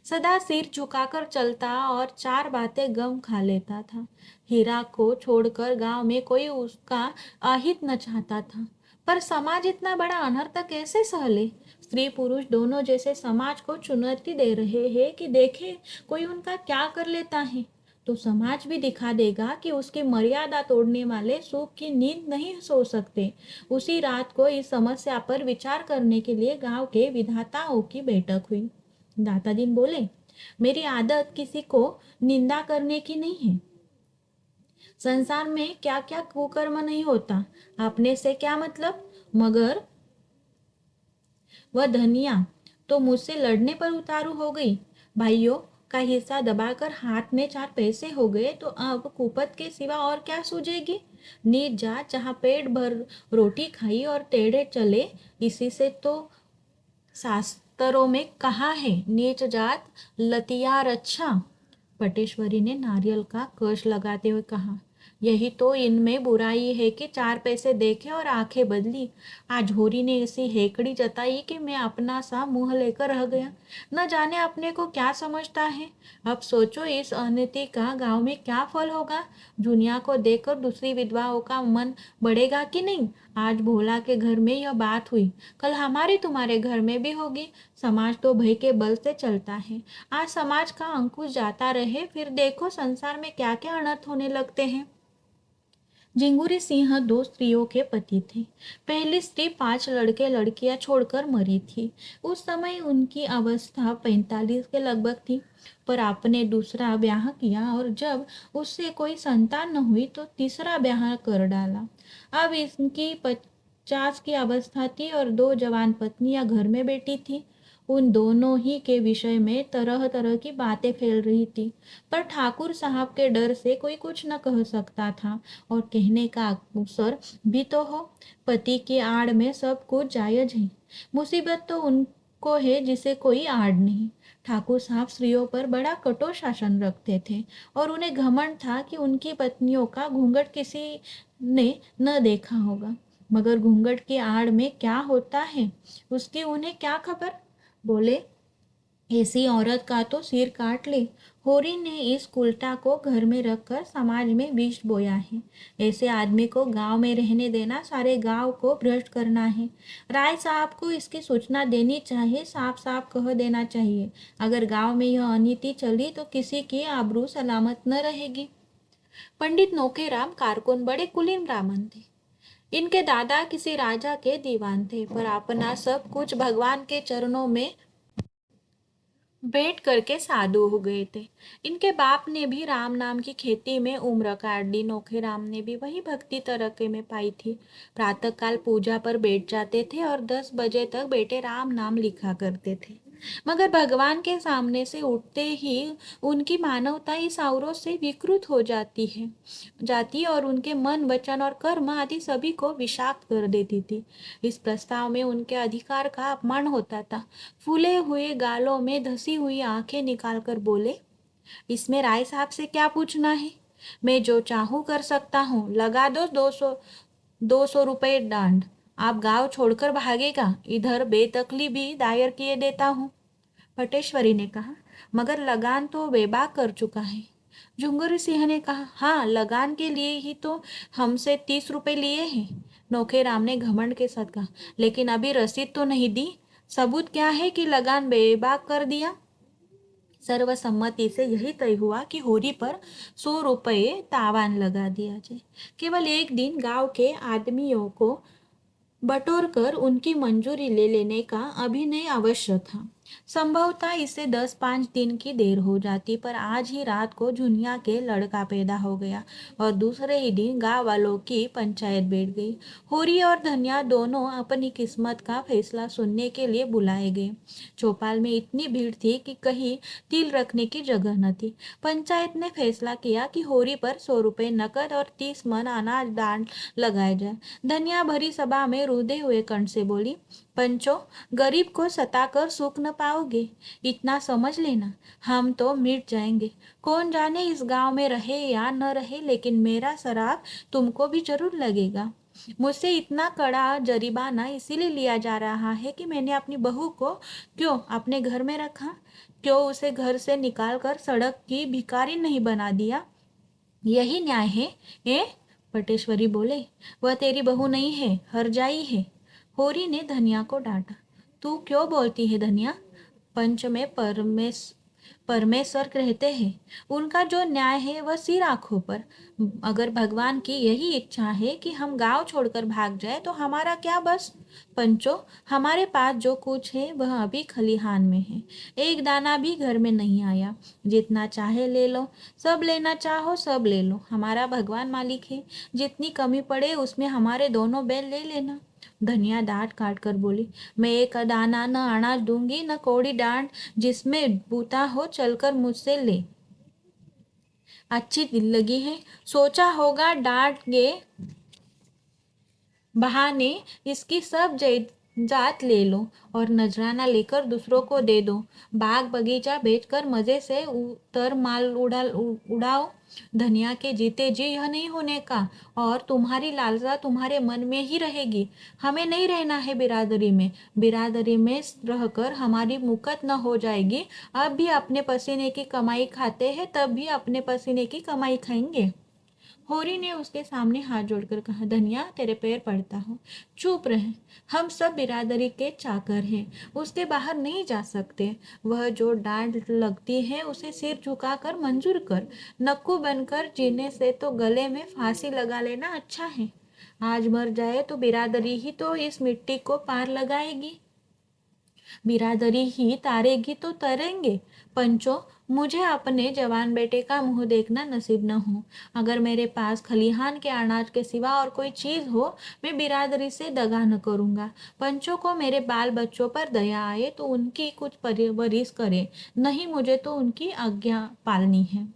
सदा सिर झुकाकर चलता और चार बातें गम खा लेता था। हीरा को छोड़कर गांव में कोई उसका अहित न चाहता था, पर समाज इतना बड़ा अनर्थ कैसे सह ले। स्त्री पुरुष दोनों जैसे समाज को चुनौती दे रहे हैं कि देखे कोई उनका क्या कर लेता है, तो समाज भी दिखा देगा कि उसकी मर्यादा तोड़ने वाले सुख की नींद नहीं सो सकते। उसी रात को इस समस्या पर विचार करने के लिए गांव के विधाताओं की बैठक हुई। दातादीन बोले, मेरी आदत किसी को निंदा करने की नहीं है। संसार में क्या क्या कुकर्म नहीं होता, अपने से क्या मतलब, मगर वह धनिया तो मुझसे लड़ने पर उतारू हो गई। भाइयों का हिस्सा दबाकर हाथ में चार पैसे हो गए तो अब कुपत के सिवा और क्या सूझेगी। नीच जात जहाँ पेट भर रोटी खाई और टेढ़े चले, इसी से तो शास्त्रों में कहा है, नीच जात लतियार अच्छा। पटेश्वरी ने नारियल का कश लगाते हुए कहा, यही तो इनमें बुराई है कि चार पैसे देखे और आंखें बदली। आज होरी ने ऐसी हेकड़ी जताई कि मैं अपना सा मुंह लेकर रह गया। न जाने अपने को क्या समझता है। अब सोचो इस अनति का गांव में क्या फल होगा। दुनिया को देखकर दूसरी विधवाओं का मन बढ़ेगा कि नहीं। आज भोला के घर में यह बात हुई, कल हमारे तुम्हारे घर में भी होगी। समाज तो भय के बल से चलता है। आज समाज का अंकुश जाता रहे, फिर देखो संसार में क्या क्या अनर्थ होने लगते हैं। जिंगुरी सिंह दो स्त्रियों के पति थे। पहली स्त्री 5 लड़के लड़कियां छोड़कर मरी थी। उस समय उनकी अवस्था 45 के लगभग थी, पर आपने दूसरा ब्याह किया और जब उससे कोई संतान न हुई तो तीसरा ब्याह कर डाला। अब इनकी 50 की अवस्था थी और 2 जवान पत्नियां घर में बैठी थी। उन दोनों ही के विषय में तरह तरह की बातें फैल रही थी, पर ठाकुर साहब के डर से कोई कुछ न कह सकता था और कहने का अवसर भी तो हो। पति की आड़ में सब कुछ जायज है, मुसीबत तो उनको है जिसे कोई आड़ नहीं। ठाकुर साहब स्त्रियों पर बड़ा कठोर शासन रखते थे और उन्हें घमंड था कि उनकी पत्नियों का घूंघट किसी ने न देखा होगा, मगर घूंघट की आड़ में क्या होता है उसकी उन्हें क्या खबर। बोले, ऐसी औरत का तो सिर काट ले। होरी ने इस उल्टा को घर में रखकर समाज में विष बोया है। ऐसे आदमी को गांव में रहने देना सारे गांव को भ्रष्ट करना है। राय साहब को इसकी सूचना देनी चाहिए, साफ साफ कह देना चाहिए। अगर गांव में यह अनीति चली तो किसी की आबरू सलामत न रहेगी। पंडित नोखेराम कारकुन बड़े कुलीन ब्राह्मण थे। इनके दादा किसी राजा के दीवान थे, पर अपना सब कुछ भगवान के चरणों में बैठ करके साधु हो गए थे। इनके बाप ने भी राम नाम की खेती में उम्र काट दी। नोखे राम ने भी वही भक्ति तरक्के में पाई थी। प्रातः काल पूजा पर बैठ जाते थे और 10 बजे तक बेटे राम नाम लिखा करते थे, मगर भगवान के सामने से उठते ही उनकी मानवता इस आवरों से विकृत हो जाती और उनके मन वचन और कर्म आदि सभी को विषाक्त कर देती थी। इस प्रस्ताव में उनके अधिकार का अपमान होता था। फूले हुए गालों में धसी हुई आंखें निकालकर बोले, इसमें राय साहब से क्या पूछना है। मैं जो चाहूं कर सकता हूँ। लगा दो 200 रुपए दंड। आप गांव छोड़कर भागेगा, इधर बेदखली भी दायर किए देता हूँ। पटेश्वरी ने कहा, मगर लगान तो बेबाक कर चुका है। जुंगरी सिंह ने कहा, हाँ, लगान के लिए ही तो हमसे 30 रुपए लिए हैं। नौखेराम ने घमंड के साथ कहा, लेकिन अभी रसीद तो नहीं दी। सबूत क्या है कि लगान बेबाक कर दिया। सर्वसम्मति से यही तय हुआ कि होरी पर 100 रुपये तावान लगा दिया जाए। केवल एक दिन गांव के आदमियों को बटोर कर उनकी मंजूरी ले लेने का अभिनय अवश्य था। संभवतः इससे 10-5 दिन की देर हो जाती, पर आज ही रात को झुनिया के लड़का पैदा हो गया और दूसरे ही दिन गांव वालों की पंचायत बैठ गई। होरी और धनिया दोनों अपनी किस्मत का फैसला सुनने के लिए बुलाए गए। चौपाल में इतनी भीड़ थी कि कहीं तिल रखने की जगह न थी। पंचायत ने फैसला किया कि होरी पर 100 रुपये नकद और 30 मन अनाज दान लगाए जाए। धनिया भरी सभा में रुदे हुए कंठ से बोली, पंचो, गरीब को सताकर सुख न पाओगे, इतना समझ लेना। हम तो मिट जाएंगे, कौन जाने इस गांव में रहे या न रहे, लेकिन मेरा शराब तुमको भी जरूर लगेगा। मुझसे इतना कड़ा जरिमाना इसीलिए लिया जा रहा है कि मैंने अपनी बहू को क्यों अपने घर में रखा, क्यों उसे घर से निकाल कर सड़क की भिखारी नहीं बना दिया। यही न्याय है। ए पटेश्वरी बोले, वह तेरी बहू नहीं है, हरजाई है। होरी ने धनिया को डांटा। तू क्यों बोलती है धनिया? पंच में परमेश्वर रहते हैं, उनका जो न्याय है वह सिर आंखों पर। अगर भगवान की यही इच्छा है कि हम गांव छोड़कर भाग जाए तो हमारा क्या बस। पंचो, हमारे पास जो कुछ है वह अभी खलिहान में है, एक दाना भी घर में नहीं आया। जितना चाहे ले लो, सब लेना चाहो सब ले लो, हमारा भगवान मालिक है। जितनी कमी पड़े उसमें हमारे दोनों बैल ले लेना। धनिया दांत काट कर बोली, मैं एक दाना न अनाज दूंगी न कौड़ी डांट, जिसमें बूता हो चलकर मुझसे ले। अच्छी दिल लगी है, सोचा होगा डांट गे बहाने इसकी सब जात ले लो और नजराना लेकर दूसरों को दे दो। बाग बगीचा बेचकर मजे से उतर माल उड़ाओ। धनिया के जीते जी यह नहीं होने का, और तुम्हारी लालसा तुम्हारे मन में ही रहेगी। हमें नहीं रहना है बिरादरी में। बिरादरी में रहकर हमारी मुकत न हो जाएगी। अब भी अपने पसीने की कमाई खाते हैं, तब भी अपने पसीने की कमाई खाएंगे। होरी ने उसके सामने हाथ जोड़कर कहा, धनिया, तेरे पैर पड़ता हूँ, चुप रहे। हम सब बिरादरी के चाकर हैं, उसके बाहर नहीं जा सकते। वह जो डांट लगती है उसे सिर झुकाकर मंजूर कर। नक्कू बनकर जीने से तो गले में फांसी लगा लेना अच्छा है। आज मर जाए तो बिरादरी ही तो इस मिट्टी को पार लगाएगी, बिरादरी ही तारेगी तो तरेंगे। पंचो, मुझे अपने जवान बेटे का मुंह देखना नसीब न हो। अगर मेरे पास खलिहान के अनाज के सिवा और कोई चीज हो, मैं बिरादरी से दगा न करूंगा। पंचों को मेरे बाल बच्चों पर दया आए तो उनकी कुछ परवरिश करे, नहीं मुझे तो उनकी आज्ञा पालनी है।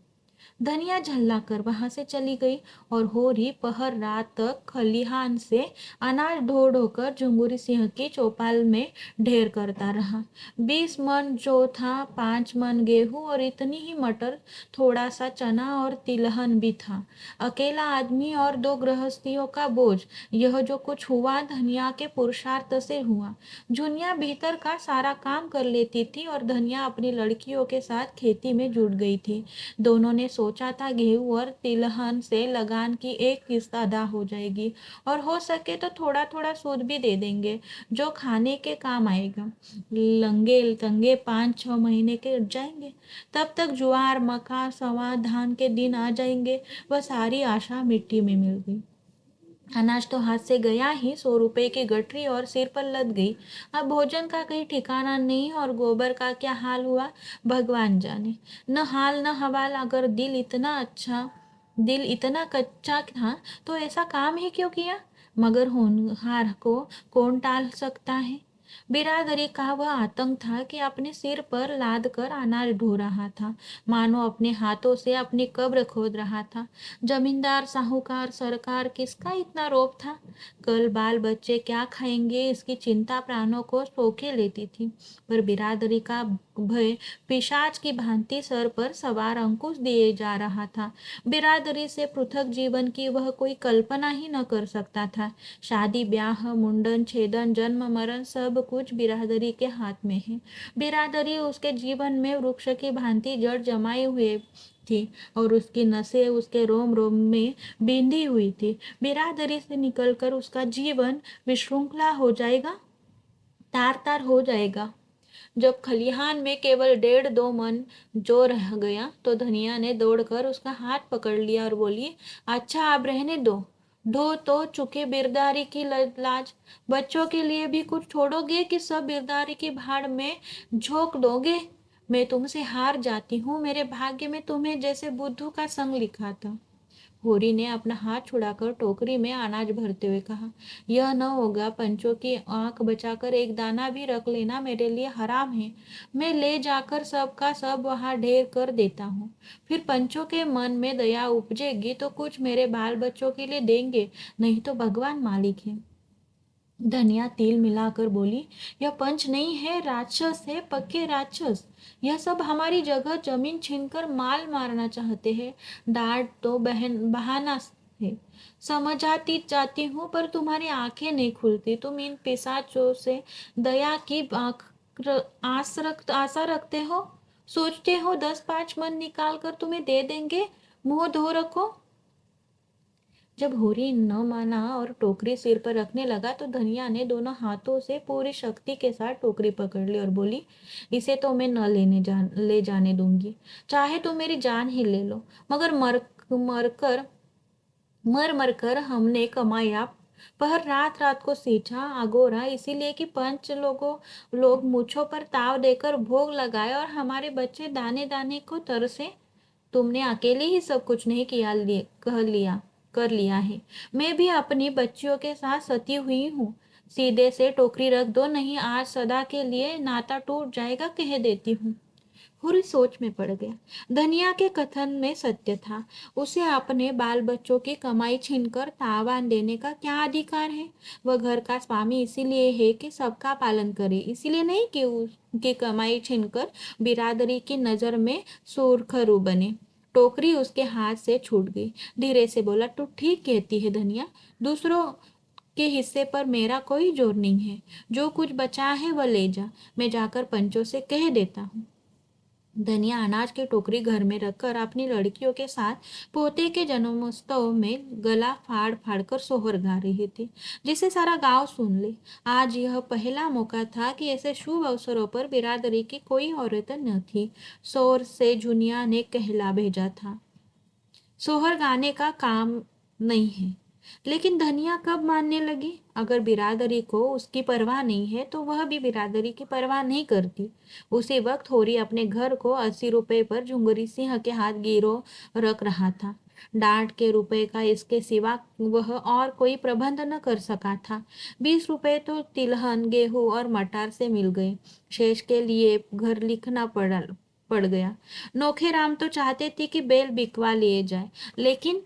धनिया झल्ला कर वहां से चली गई और होरी पहर रात तक खलिहान से अनाज ढो ढोकर झुंगुरी सिंह की चौपाल में ढेर करता रहा। 20 मन जो था, 5 मन गेहूं और इतनी ही मटर, थोड़ा सा चना और तिलहन भी था। अकेला आदमी और 2 गृहस्थियों का बोझ। यह जो कुछ हुआ धनिया के पुरुषार्थ से हुआ। झुनिया भीतर का सारा काम कर लेती थी और धनिया अपनी लड़कियों के साथ खेती में जुट गई थी। दोनों ने सोचा था गेहूं और तिलहन से लगान की एक किस्त अदा हो जाएगी, और हो सके तो थोड़ा थोड़ा सूद भी दे देंगे, जो खाने के काम आएगा। लंगे तंगे 5-6 महीने के जाएंगे। तब तक ज्वार मक्का सवा धान के दिन आ जाएंगे। वह सारी आशा मिट्टी में मिल गई। अनाज तो हाथ से गया ही, 100 रुपए की गठरी और सिर पर लद गई। अब भोजन का कहीं ठिकाना नहीं, और गोबर का क्या हाल हुआ भगवान जाने। न हाल न हवाल। अगर दिल इतना कच्चा था तो ऐसा काम ही क्यों किया। मगर होनहार को कौन टाल सकता है। बिरादरी का वह आतंक था कि अपने सिर पर लाद कर अनाज ढो रहा था, मानो अपने हाथों से अपनी कब्र खोद रहा था। जमींदार, साहूकार, सरकार, किसका इतना रोब था। कल बाल बच्चे क्या खाएंगे, इसकी चिंता प्राणों को सोखे लेती थी। पर बिरादरी का भय पिशाच की भांति सर पर सवार अंकुश दिए जा रहा था। बिरादरी से पृथक जीवन की वह कोई कल्पना ही न कर सकता था। शादी ब्याह मुंडन छेदन जन्म मरण सब कुछ बिरादरी के हाथ में है। बिरादरी उसके जीवन में वृक्ष की भांति जड़ जमाए हुए थी, और उसकी नसें उसके रोम रोम में बिंधी हुई थी। बिरादरी से निकलकर उसका जीवन विशृंखला हो जाएगा, तार तार हो जाएगा। जब खलिहान में केवल 1.5-2 मन जो रह गया तो धनिया ने दौड़कर उसका हाथ पकड़ लिया और बोली, अच्छा, आप रहने दो। ढो तो चुके बिरदारी की लाज। बच्चों के लिए भी कुछ छोड़ोगे कि सब बिरदारी की भाड़ में झोंक दोगे? मैं तुमसे हार जाती हूँ, मेरे भाग्य में तुम्हें जैसे बुद्धू का संग लिखा था। होरी ने अपना हाथ छुड़ाकर टोकरी में अनाज भरते हुए कहा, यह न होगा। पंचों की आंख बचाकर एक दाना भी रख लेना मेरे लिए हराम है। मैं ले जाकर सब का सब वहां ढेर कर देता हूँ। फिर पंचों के मन में दया उपजेगी तो कुछ मेरे बाल बच्चों के लिए देंगे, नहीं तो भगवान मालिक है। धनिया तिल मिलाकर बोली, यह पंच नहीं है, राक्षस है, पक्के राक्षस। यह सब हमारी जगह जमीन छीनकर माल मारना चाहते हैं। डांट तो बहन बहाना है। समझ आती जाती हूँ, पर तुम्हारी आंखें नहीं खुलती। तुम इन पिशाचों से दया की आशा रखते हो। सोचते हो 10-5 मन निकाल कर तुम्हें दे देंगे। मुंह धो रखो। जब होरी न माना और टोकरी सिर पर रखने लगा तो धनिया ने दोनों हाथों से पूरी शक्ति के साथ टोकरी पकड़ ली और बोली, इसे तो मैं न ले जाने दूंगी। चाहे तो मेरी जान ही ले लो, मगर मर मर कर हमने कमाया। पर रात रात को सींचा अगोरा, इसीलिए कि पंच लोग मुझों पर ताव देकर भोग लगाए और हमारे बच्चे दाने दाने को तरसे। तुमने अकेले ही सब कुछ नहीं किया, कर लिया है। मैं भी अपनी बच्चियों के साथ सती हुई हूँ। सीधे से टोकरी रख दो, नहीं आज सदा के लिए नाता टूट जाएगा, कह देती हूँ। हुरी सोच में पड़ गया। धनिया के कथन में सत्य था। उसे अपने बाल बच्चों की कमाई छीनकर तावान देने का क्या अधिकार है? वह घर का स्वामी इसीलिए है कि सबका पालन करे, इसीलिए नहीं कि उसकी कमाई छीनकर बिरादरी की नजर में सुरखरू बने। टोकरी उसके हाथ से छूट गई। धीरे से बोला, तू ठीक कहती है धनिया। दूसरों के हिस्से पर मेरा कोई जोर नहीं है। जो कुछ बचा है वह ले जा। मैं जाकर पंचों से कह देता हूँ। धनिया अनाज की टोकरी घर में रखकर अपनी लड़कियों के साथ पोते के जन्मोत्सव में गला फाड़ फाड़ कर सोहर गा रही थी, जिसे सारा गांव सुन ले। आज यह पहला मौका था कि ऐसे शुभ अवसरों पर बिरादरी की कोई औरत न थी। शोर से जुनिया ने कहला भेजा था, सोहर गाने का काम नहीं है। लेकिन धनिया कब मानने लगी? अगर बिरादरी को उसकी परवाह नहीं है तो वह भी बिरादरी की परवाह नहीं करती। उसी वक्त होरी अपने घर को 80 रुपए पर झुंगरी सिंह के हाथ गिरो रख रहा था। डांट के रुपए का इसके सिवा वह और कोई प्रबंध न कर सका था। 20 रुपए तो तिलहन, गेहूं और मटार से मिल गए। शेष के लिए घर लिखना पड़ गया। नोखेराम तो चाहते थे कि बैल बिकवा लिए जाए, लेकिन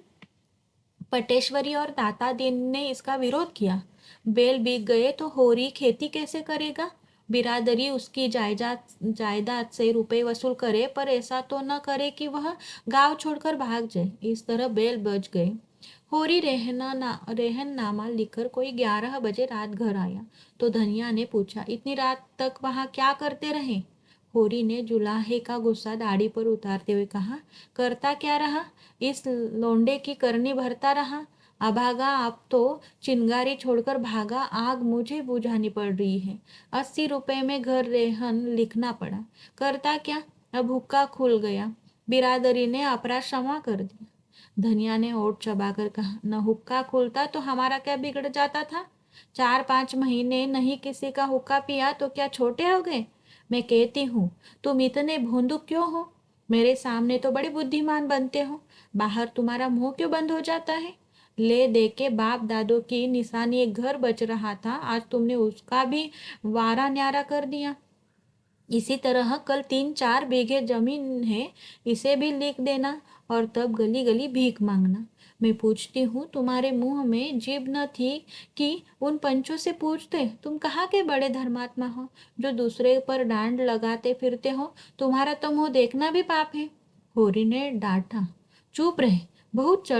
पटेश्वरी और दाता दीन ने इसका विरोध किया। बैल बिक गए तो होरी खेती कैसे करेगा? बिरादरी उसकी जायदाद जायदाद से रुपए वसूल करे, पर ऐसा तो न करे कि वह गांव छोड़कर भाग जाए। इस तरह बैल बच गए। होरी रेहननामा लिखकर कोई 11 बजे रात घर आया तो धनिया ने पूछा, इतनी रात तक वहां क्या करते रहे? होरी ने जुलाहे का गुस्सा दाढ़ी पर उतारते हुए कहा, करता क्या रहा? इस लोंडे की करनी भरता रहा। अभागा अब तो चिंगारी छोड़कर भागा। आग मुझे बुझानी पड़ रही है। 80 रुपए में घर रेहन लिखना पड़ा। करता क्या? अब हुक्का खुल गया। बिरादरी ने अपराध क्षमा कर दिया। धनिया ने ओठ चबाकर कहा, न हुक्का खुलता तो हमारा क्या बिगड़ जाता था? 4-5 महीने नहीं किसी का हुक्का पिया तो क्या छोटे हो गए? मैं कहती हूँ, तुम इतने भोंदू क्यों हो? मेरे सामने तो बड़े बुद्धिमान बनते हो, बाहर तुम्हारा मुंह क्यों बंद हो जाता है? ले दे के बाप दादों की निशानी एक घर बच रहा था, आज तुमने उसका भी वारा न्यारा कर दिया। इसी तरह कल 3-4 बीघे जमीन है, इसे भी लिख देना और तब गली गली भीख मांगना। मैं पूछती हूँ, तुम्हारे मुंह में जीभ न थी कि उन पंचों से पूछते? तुम कहाँ के बड़े धर्मात्मा हो जो दूसरे पर डांड लगाते फिरते हो? तुम्हारा तो मुंह देखना भी पाप है। होरी ने डांटा, चुप रहे, बहुत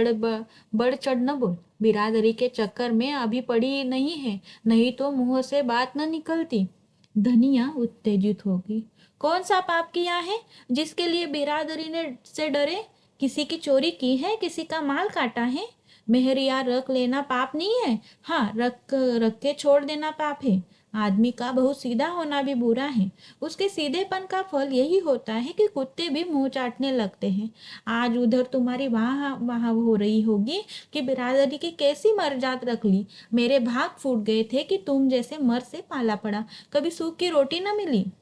बढ़ चढ़ न बोल। बिरादरी के चक्कर में अभी पड़ी नहीं है, नहीं तो मुंह से बात न निकलती। धनिया उत्तेजित होगी। कौन सा पाप किया है जिसके लिए बिरादरी ने से डरे? किसी की चोरी की है? किसी का माल काटा है? मेहरिया रख लेना पाप नहीं है, हाँ रख रख के छोड़ देना पाप है। आदमी का बहुत सीधा होना भी बुरा है। उसके सीधेपन का फल यही होता है कि कुत्ते भी मुंह चाटने लगते हैं। आज उधर तुम्हारी वाह वाह हो रही होगी कि बिरादरी की कैसी मर्जात रख ली। मेरे भाग फूट गए थे कि तुम जैसे मर्द से पाला पड़ा, कभी सूख की रोटी न मिली।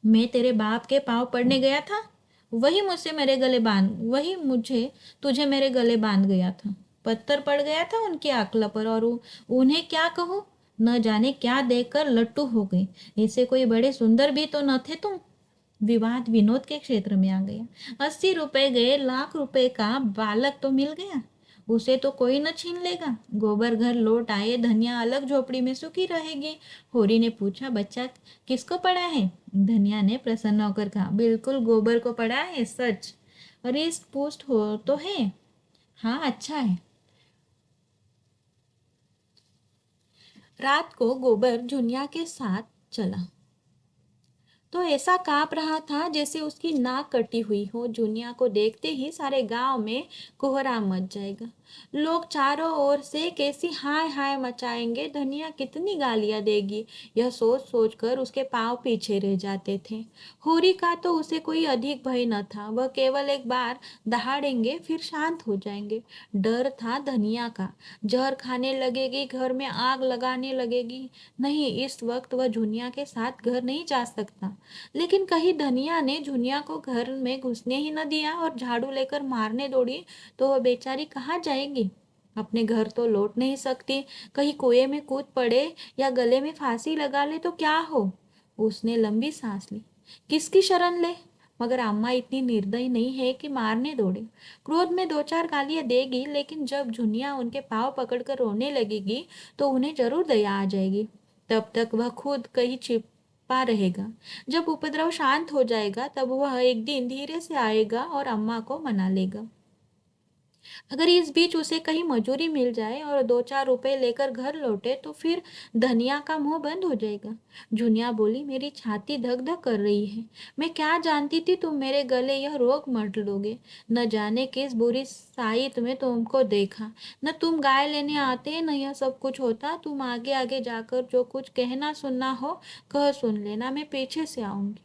मैं तेरे बाप के पाँव पड़ने गया था, वही मुझे तुझे मेरे गले बांध गया था। पत्थर पड़ गया था उनकी आकला पर, और उन्हें क्या कहूँ, न जाने क्या देखकर लट्टू हो गए। ऐसे कोई बड़े सुंदर भी तो न थे तुम। विवाद विनोद के क्षेत्र में आ गया। 80 रुपए गए, लाख रुपए का बालक तो मिल गया, उसे तो कोई न छीन लेगा। गोबर घर लौट आए, धनिया अलग झोपड़ी में सुखी रहेगी। होरी ने पूछा, बच्चा किसको पड़ा है? धनिया ने प्रसन्न होकर कहा, बिल्कुल गोबर को पड़ा है, सच। रिस्ट पुष्ट हो तो है। हाँ, अच्छा है। रात को गोबर झुनिया के साथ चला तो ऐसा काँप रहा था जैसे उसकी नाक कटी हुई हो। जुनिया को देखते ही सारे गांव में कोहराम मच जाएगा। लोग चारों ओर से कैसी हाय हाय मचाएंगे, धनिया कितनी गालियां देगी, यह सोच सोच कर उसके पांव पीछे रह जाते थे। होरी का तो उसे कोई अधिक भय न था, वह केवल एक बार दहाड़ेंगे फिर शांत हो जाएंगे। डर था धनिया का, जहर खाने लगेगी, घर में आग लगाने लगेगी। नहीं, इस वक्त वह झुनिया के साथ घर नहीं जा सकता। लेकिन कहीं धनिया ने झुनिया को घर में घुसने ही न दिया और झाड़ू लेकर मारने दौड़ी तो वह बेचारी कहाँ जाएगी? अपने घर तो लौट नहीं सकती। कहीं कुएं में कूद पड़े या गले में फांसी लगा ले तो क्या हो? उसने लंबी सांस ली। किसकी शरण ले? मगर अम्मा इतनी निर्दयी नहीं है कि मारने दौड़े। क्रोध में 2-4 गालियां देगी, लेकिन जब झुनिया उनके पाँव पकड़कर रोने लगेगी तो उन्हें जरूर दया आ जाएगी। तब तक वह खुद कहीं छिपा रहेगा। जब उपद्रव शांत हो जाएगा तब वह एक दिन धीरे से आएगा और अम्मा को मना लेगा। अगर इस बीच उसे कहीं मजूरी मिल जाए और 2-4 रुपए लेकर घर लौटे तो फिर धनिया का मुंह बंद हो जाएगा। जुनिया बोली, मेरी छाती धक धक कर रही है। मैं क्या जानती थी तुम मेरे गले यह रोग मट लोगे। न जाने किस बुरी साइत में तुमको देखा। न तुम गाय लेने आते, न यह सब कुछ होता। तुम आगे आगे जाकर जो कुछ कहना सुनना हो कह सुन लेना, मैं पीछे से आऊंगी।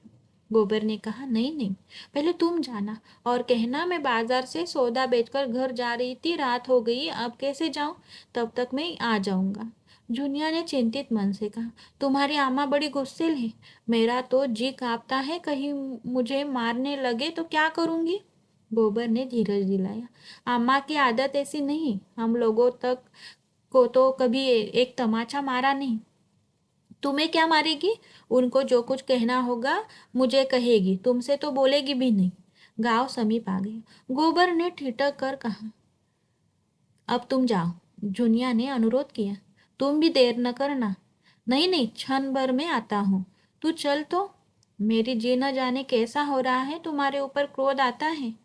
गोबर ने कहा, नहीं नहीं, पहले तुम जाना और कहना मैं बाजार से सौदा बेचकर घर जा रही थी, रात हो गई, अब कैसे जाऊं? तब तक मैं आ जाऊंगा। जुनिया ने चिंतित मन से कहा, तुम्हारी आमा बड़ी गुस्सेल है। मेरा तो जी कांपता है, कहीं मुझे मारने लगे तो क्या करूंगी? गोबर ने धीरज दिलाया, अम्मा की आदत ऐसी नहीं, हम लोगों तक को तो कभी एक तमाचा मारा नहीं। तुम्हें क्या मारेगी? उनको जो कुछ कहना होगा मुझे कहेगी, तुमसे तो बोलेगी भी नहीं। गांव समीप आ गया। गोबर ने ठिठक कर कहा, अब तुम जाओ। जुनिया ने अनुरोध किया, तुम भी देर न करना। नहीं नहीं, क्षण भर में आता हूँ, तू चल तो। मेरी जी न जाने कैसा हो रहा है, तुम्हारे ऊपर क्रोध आता है।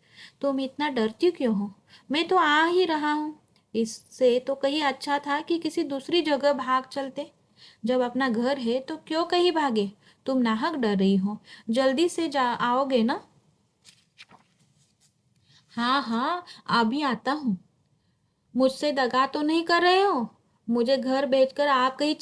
तुम इतना डरती क्यों हो? मैं तो आ ही रहा हूँ। इससे तो कहीं अच्छा था कि किसी दूसरी जगह भाग चलते। जब अपना घर है तो क्यों कहीं भागे? तुम नाहक डर रही हो। जल्दी से जा आओगे ना? हाँ हाँ, अभी आता हूँ। मुझसे दगा तो नहीं कर रहे हो? मुझे घर भेजकर आप कहीं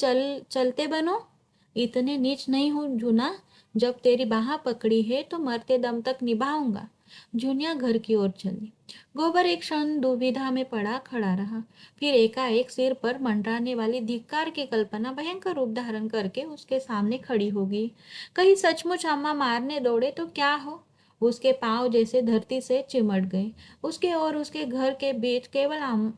चलते बनो। इतने नीच नहीं हूँ जूना। जब तेरी बाह पकड़ी है तो मरते दम तक निभाऊंगा। जूनिया घर की ओर चली। गोबर एक क्षण दुविधा में पड़ा खड़ा रहा। फिर एकाएक सिर पर मंडराने वाली धिक्कार की कल्पना भयंकर रूप धारण करके उसके सामने खड़ी होगी। कहीं सचमुच अम्मा मारने दौड़े तो क्या हो? उसके पांव जैसे धरती से चिमट गए। उसके और उसके घर के बीच केवल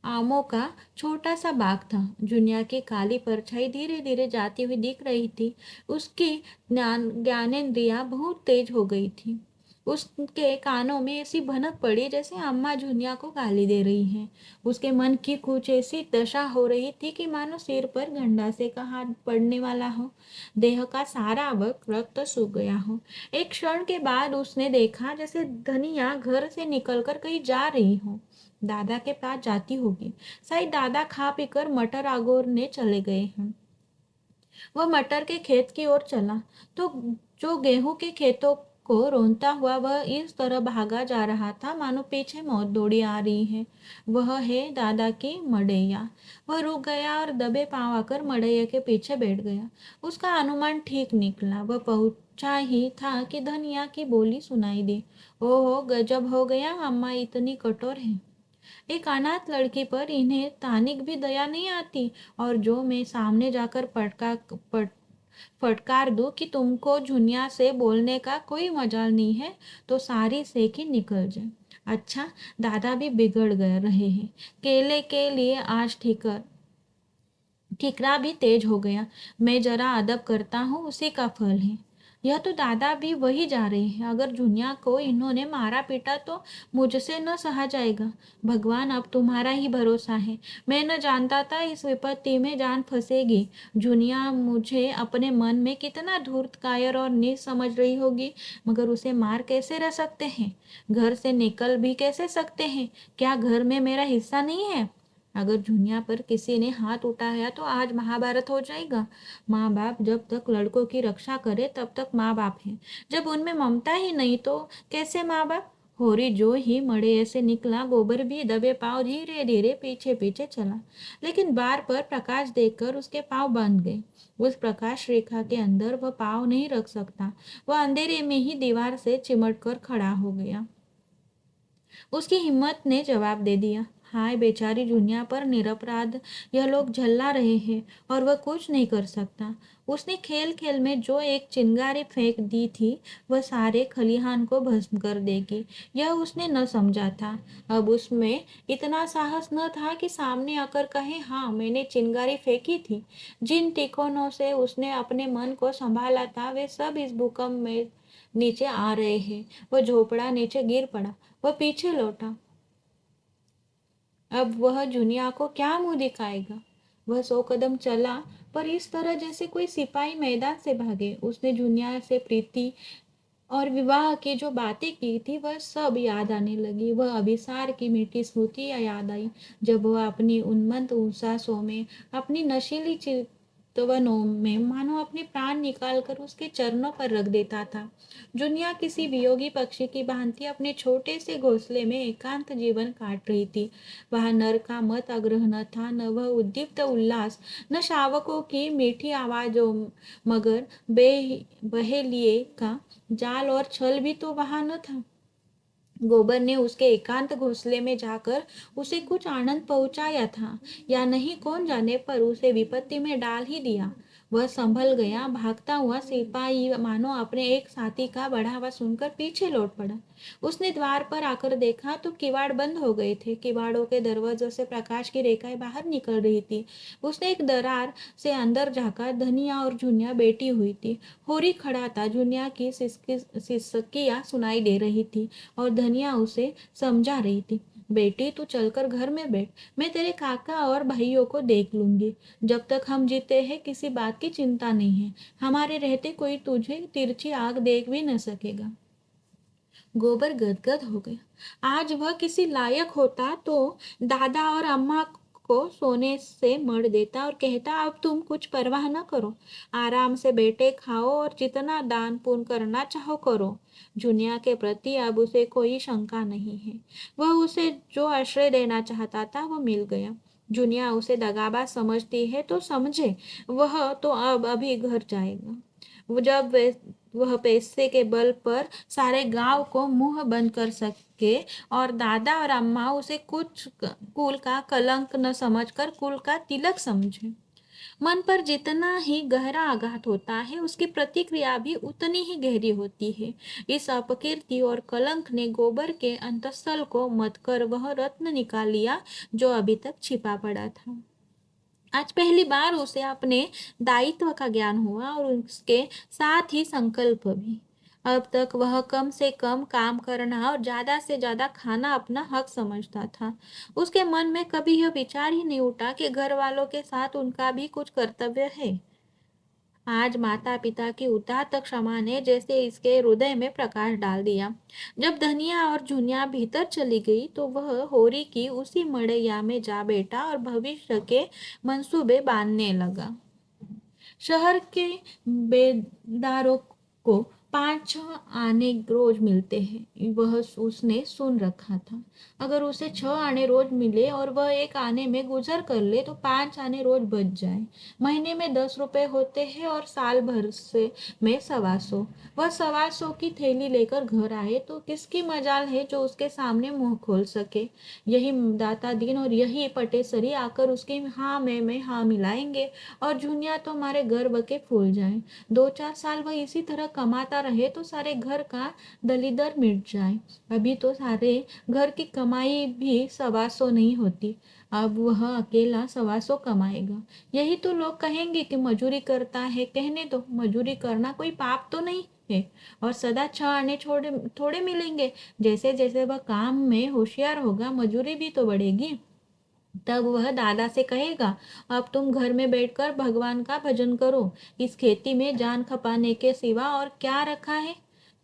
आमों का छोटा सा बाग था। जुनिया की काली परछाई धीरे धीरे जाती हुई दिख रही थी। उसकी ज्ञानेंद्रियां बहुत तेज हो गई थी। उसके कानों में ऐसी भनक पड़ी जैसे अम्मा जुनिया को गाली दे रही हैं। उसके मन की कुछ ऐसी दशा हो रही थी कि मानो सिर पर गंडासे का हाथ पड़ने वाला हो, देह का सारा अवयव रक्त सूख गया हो। एक क्षण के बाद उसने देखा जैसे धनिया घर से निकलकर कहीं जा रही हो, दादा के पास जाती होगी। शायद दादा खा पीकर मटर अगोरने चले गए हैं। वह मटर के खेत की ओर चला तो जो गेहूं के खेतों को रोता हुआ वह इस तरह भागा जा रहा था मानो पीछे मौत दौड़ी आ रही है। वह है दादा की मड़ैया। वह रुक गया और दबे पांव आकर मड़ैया के पीछे बैठ गया। उसका अनुमान ठीक निकला। वह पहुंचा ही था कि धनिया की बोली सुनाई दी। ओहो, गजब हो गया, अम्मा इतनी कठोर है। एक अनाथ लड़की पर इन्हें तानिक भी दया नहीं आती। और जो मैं सामने जाकर फटकार दूं कि तुमको झुनिया से बोलने का कोई मजाल नहीं है, तो सारी सेकी निकल जाए। अच्छा, दादा भी बिगड़ गए रहे हैं। केले के लिए आज ठिकरा भी तेज हो गया। मैं जरा अदब करता हूँ, उसी का फल है। यह तो दादा भी वही जा रहे हैं। अगर जुनिया को इन्होंने मारा पीटा तो मुझसे न सहा जाएगा। भगवान, अब तुम्हारा ही भरोसा है। मैं न जानता था इस विपत्ति में जान फंसेगी। जुनिया मुझे अपने मन में कितना धूर्त, कायर और नीच समझ रही होगी, मगर उसे मार कैसे रह सकते हैं? घर से निकल भी कैसे सकते हैं? क्या घर में मेरा हिस्सा नहीं है? अगर दुनिया पर किसी ने हाथ उठाया तो आज महाभारत हो जाएगा। माँ बाप जब तक लड़कों की रक्षा करे तब तक माँ बाप है। जब उनमें ममता ही नहीं तो कैसे माँ बाप? होरी जो ही मड़े ऐसे निकला, गोबर भी दबे पांव धीरे धीरे पीछे पीछे चला। लेकिन बार पर प्रकाश देखकर उसके पांव बंध गए। उस प्रकाश रेखा के अंदर वह पांव नहीं रख सकता। वह अंधेरे में ही दीवार से चिमट कर खड़ा हो गया। उसकी हिम्मत ने जवाब दे दिया। हाय बेचारी दुनिया पर निरपराध यह लोग झल्ला रहे हैं और वह कुछ नहीं कर सकता। उसने खेल खेल में जो एक चिंगारी फेंक दी थी, वह सारे खलिहान को भस्म कर देगी, यह उसने न समझा था। अब उसमें इतना साहस न था कि सामने आकर कहे, हाँ मैंने चिंगारी फेंकी थी। जिन टिकोनों से उसने अपने मन को संभाला था, वे सब इस भूकंप में नीचे आ रहे हैं। वह झोपड़ा नीचे गिर पड़ा। वह पीछे लौटा। अब वह जुनिया को क्या मुंह दिखाएगा? वह 100 कदम चला, पर इस तरह जैसे कोई सिपाही मैदान से भागे। उसने जुनिया से प्रीति और विवाह की जो बातें की थी, वह सब याद आने लगी। वह अभिसार की मीठी स्मृतियां याद आई, जब वह अपनी उन्मत्त उल्लासों में, अपनी नशीली चितवनों में मानो अपने प्राण निकालकर उसके चरणों पर रख देता था। दुनिया किसी वियोगी पक्षी की भांति अपने छोटे से घोंसले में एकांत जीवन काट रही थी। वहां नर का मत आग्रह न था, न वह उद्दीप्त उल्लास, न शावकों की मीठी आवाजों, मगर बहेलिए का जाल और छल भी तो वहां न था। गोबर ने उसके एकांत घोंसले में जाकर उसे कुछ आनंद पहुंचाया था या नहीं कौन जाने, पर उसे विपत्ति में डाल ही दिया। वह संभल गया। भागता हुआ सिपाही मानो अपने एक साथी का बढ़ावा सुनकर पीछे लौट पड़ा। उसने द्वार पर आकर देखा तो किवाड़ बंद हो गए थे। किवाड़ों के दरवाजों से प्रकाश की रेखाएं बाहर निकल रही थी। उसने एक दरार से अंदर झांका। धनिया और जुनिया बैठी हुई थी। होरी खड़ा था। जुनिया की सिसकियां सुनाई दे रही थी और धनिया उसे समझा रही थी। बेटी, तू चलकर घर में बैठ। मैं तेरे काका और भाइयों को देख लूंगी। जब तक हम जीते हैं किसी बात की चिंता नहीं है। हमारे रहते कोई तुझे तिरछी आग देख भी न सकेगा। गोबर गदगद हो गया। आज वह किसी लायक होता तो दादा और अम्मा को सोने से मर देता और कहता, अब तुम कुछ परवाह न करो, आराम से बैठे खाओ और जितना दान पुण्य करना चाहो करो। जुनिया के प्रति अब उसे कोई शंका नहीं है। वह उसे जो आश्रय देना चाहता था वह मिल गया। जुनिया उसे दगाबाज समझती है तो समझे, वह तो अब अभी घर जाएगा। वो जब वह पैसे के बल पर सारे गांव को मुंह बंद कर सके और दादा और अम्मा उसे कुछ कुल का कलंक न समझकर कुल का तिलक समझे। मन पर जितना ही गहरा आघात होता है, उसकी प्रतिक्रिया भी उतनी ही गहरी होती है। इस अपकीर्ति और कलंक ने गोबर के अंतःस्थल को मत कर वह रत्न निकाल लिया जो अभी तक छिपा पड़ा था। आज पहली बार उसे अपने दायित्व का ज्ञान हुआ और उसके साथ ही संकल्प भी। अब तक वह कम से कम काम करना और ज्यादा से ज्यादा खाना अपना हक समझता था। उसके मन में कभी यह विचार ही नहीं उठा कि घर वालों के साथ उनका भी कुछ कर्तव्य है। आज माता पिता की उदात्त क्षमा ने जैसे इसके हृदय में प्रकाश डाल दिया। जब धनिया और जुनिया भीतर चली गई तो वह होरी की उसी मड़ैया में जा बैठा और भविष्य के मंसूबे बांधने लगा। शहर के बेदारों को 5-6 आने रोज मिलते हैं, वह उसने सुन रखा था। अगर उसे 6 आने रोज मिले और वह एक आने में गुजर कर ले तो 5 आने रोज बच जाए। महीने में 10 रुपए होते हैं और साल भर से में 125। वह 125 की थैली लेकर घर आए तो किसकी मजाल है जो उसके सामने मुंह खोल सके। यही दाता दीन और यही पटेसरी आकर उसकी हाँ में हाँ मिलाएंगे और जुनिया तो हमारे गर्व के फूल जाए। 2-4 साल वह इसी तरह कमाता रहे तो सारे घर का दलिदर मिट जाए। अभी तो सारे घर की कमाई भी 125 नहीं होती, अब वह अकेला 125 कमाएगा। यही तो लोग कहेंगे कि मजूरी करता है। कहने दो, मजूरी करना कोई पाप तो नहीं है। और सदा 6 आने छोड़े थोड़े मिलेंगे। जैसे जैसे वह काम में होशियार होगा मजूरी भी तो बढ़ेगी। तब वह दादा से कहेगा, अब तुम घर में बैठकर भगवान का भजन करो। इस खेती में जान खपाने के सिवा और क्या रखा है।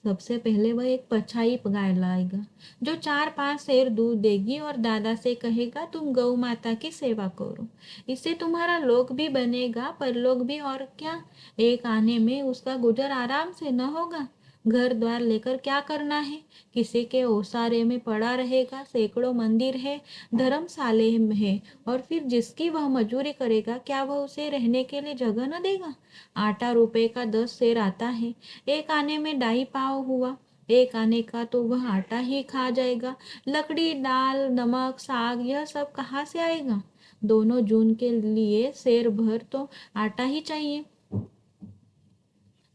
सबसे पहले वह एक पछाई गाय लाएगा जो 4-5 सेर दूध देगी और दादा से कहेगा, तुम गौ माता की सेवा करो। इससे तुम्हारा लोक भी बनेगा, परलोक भी। और क्या, एक आने में उसका गुजर आराम से न होगा। घर द्वार लेकर क्या करना है। किसी के ओसारे में पड़ा रहेगा। सैकड़ों मंदिर है, धर्मशाले में है, और फिर जिसकी वह मजूरी करेगा क्या वह उसे रहने के लिए जगह न देगा। आटा रुपए का 10 सेर आता है। एक आने में 2.5 पाव हुआ। एक आने का तो वह आटा ही खा जाएगा। लकड़ी, दाल, नमक, साग, यह सब कहाँ से आएगा। दोनों जून के लिए सेर भर तो आटा ही चाहिए।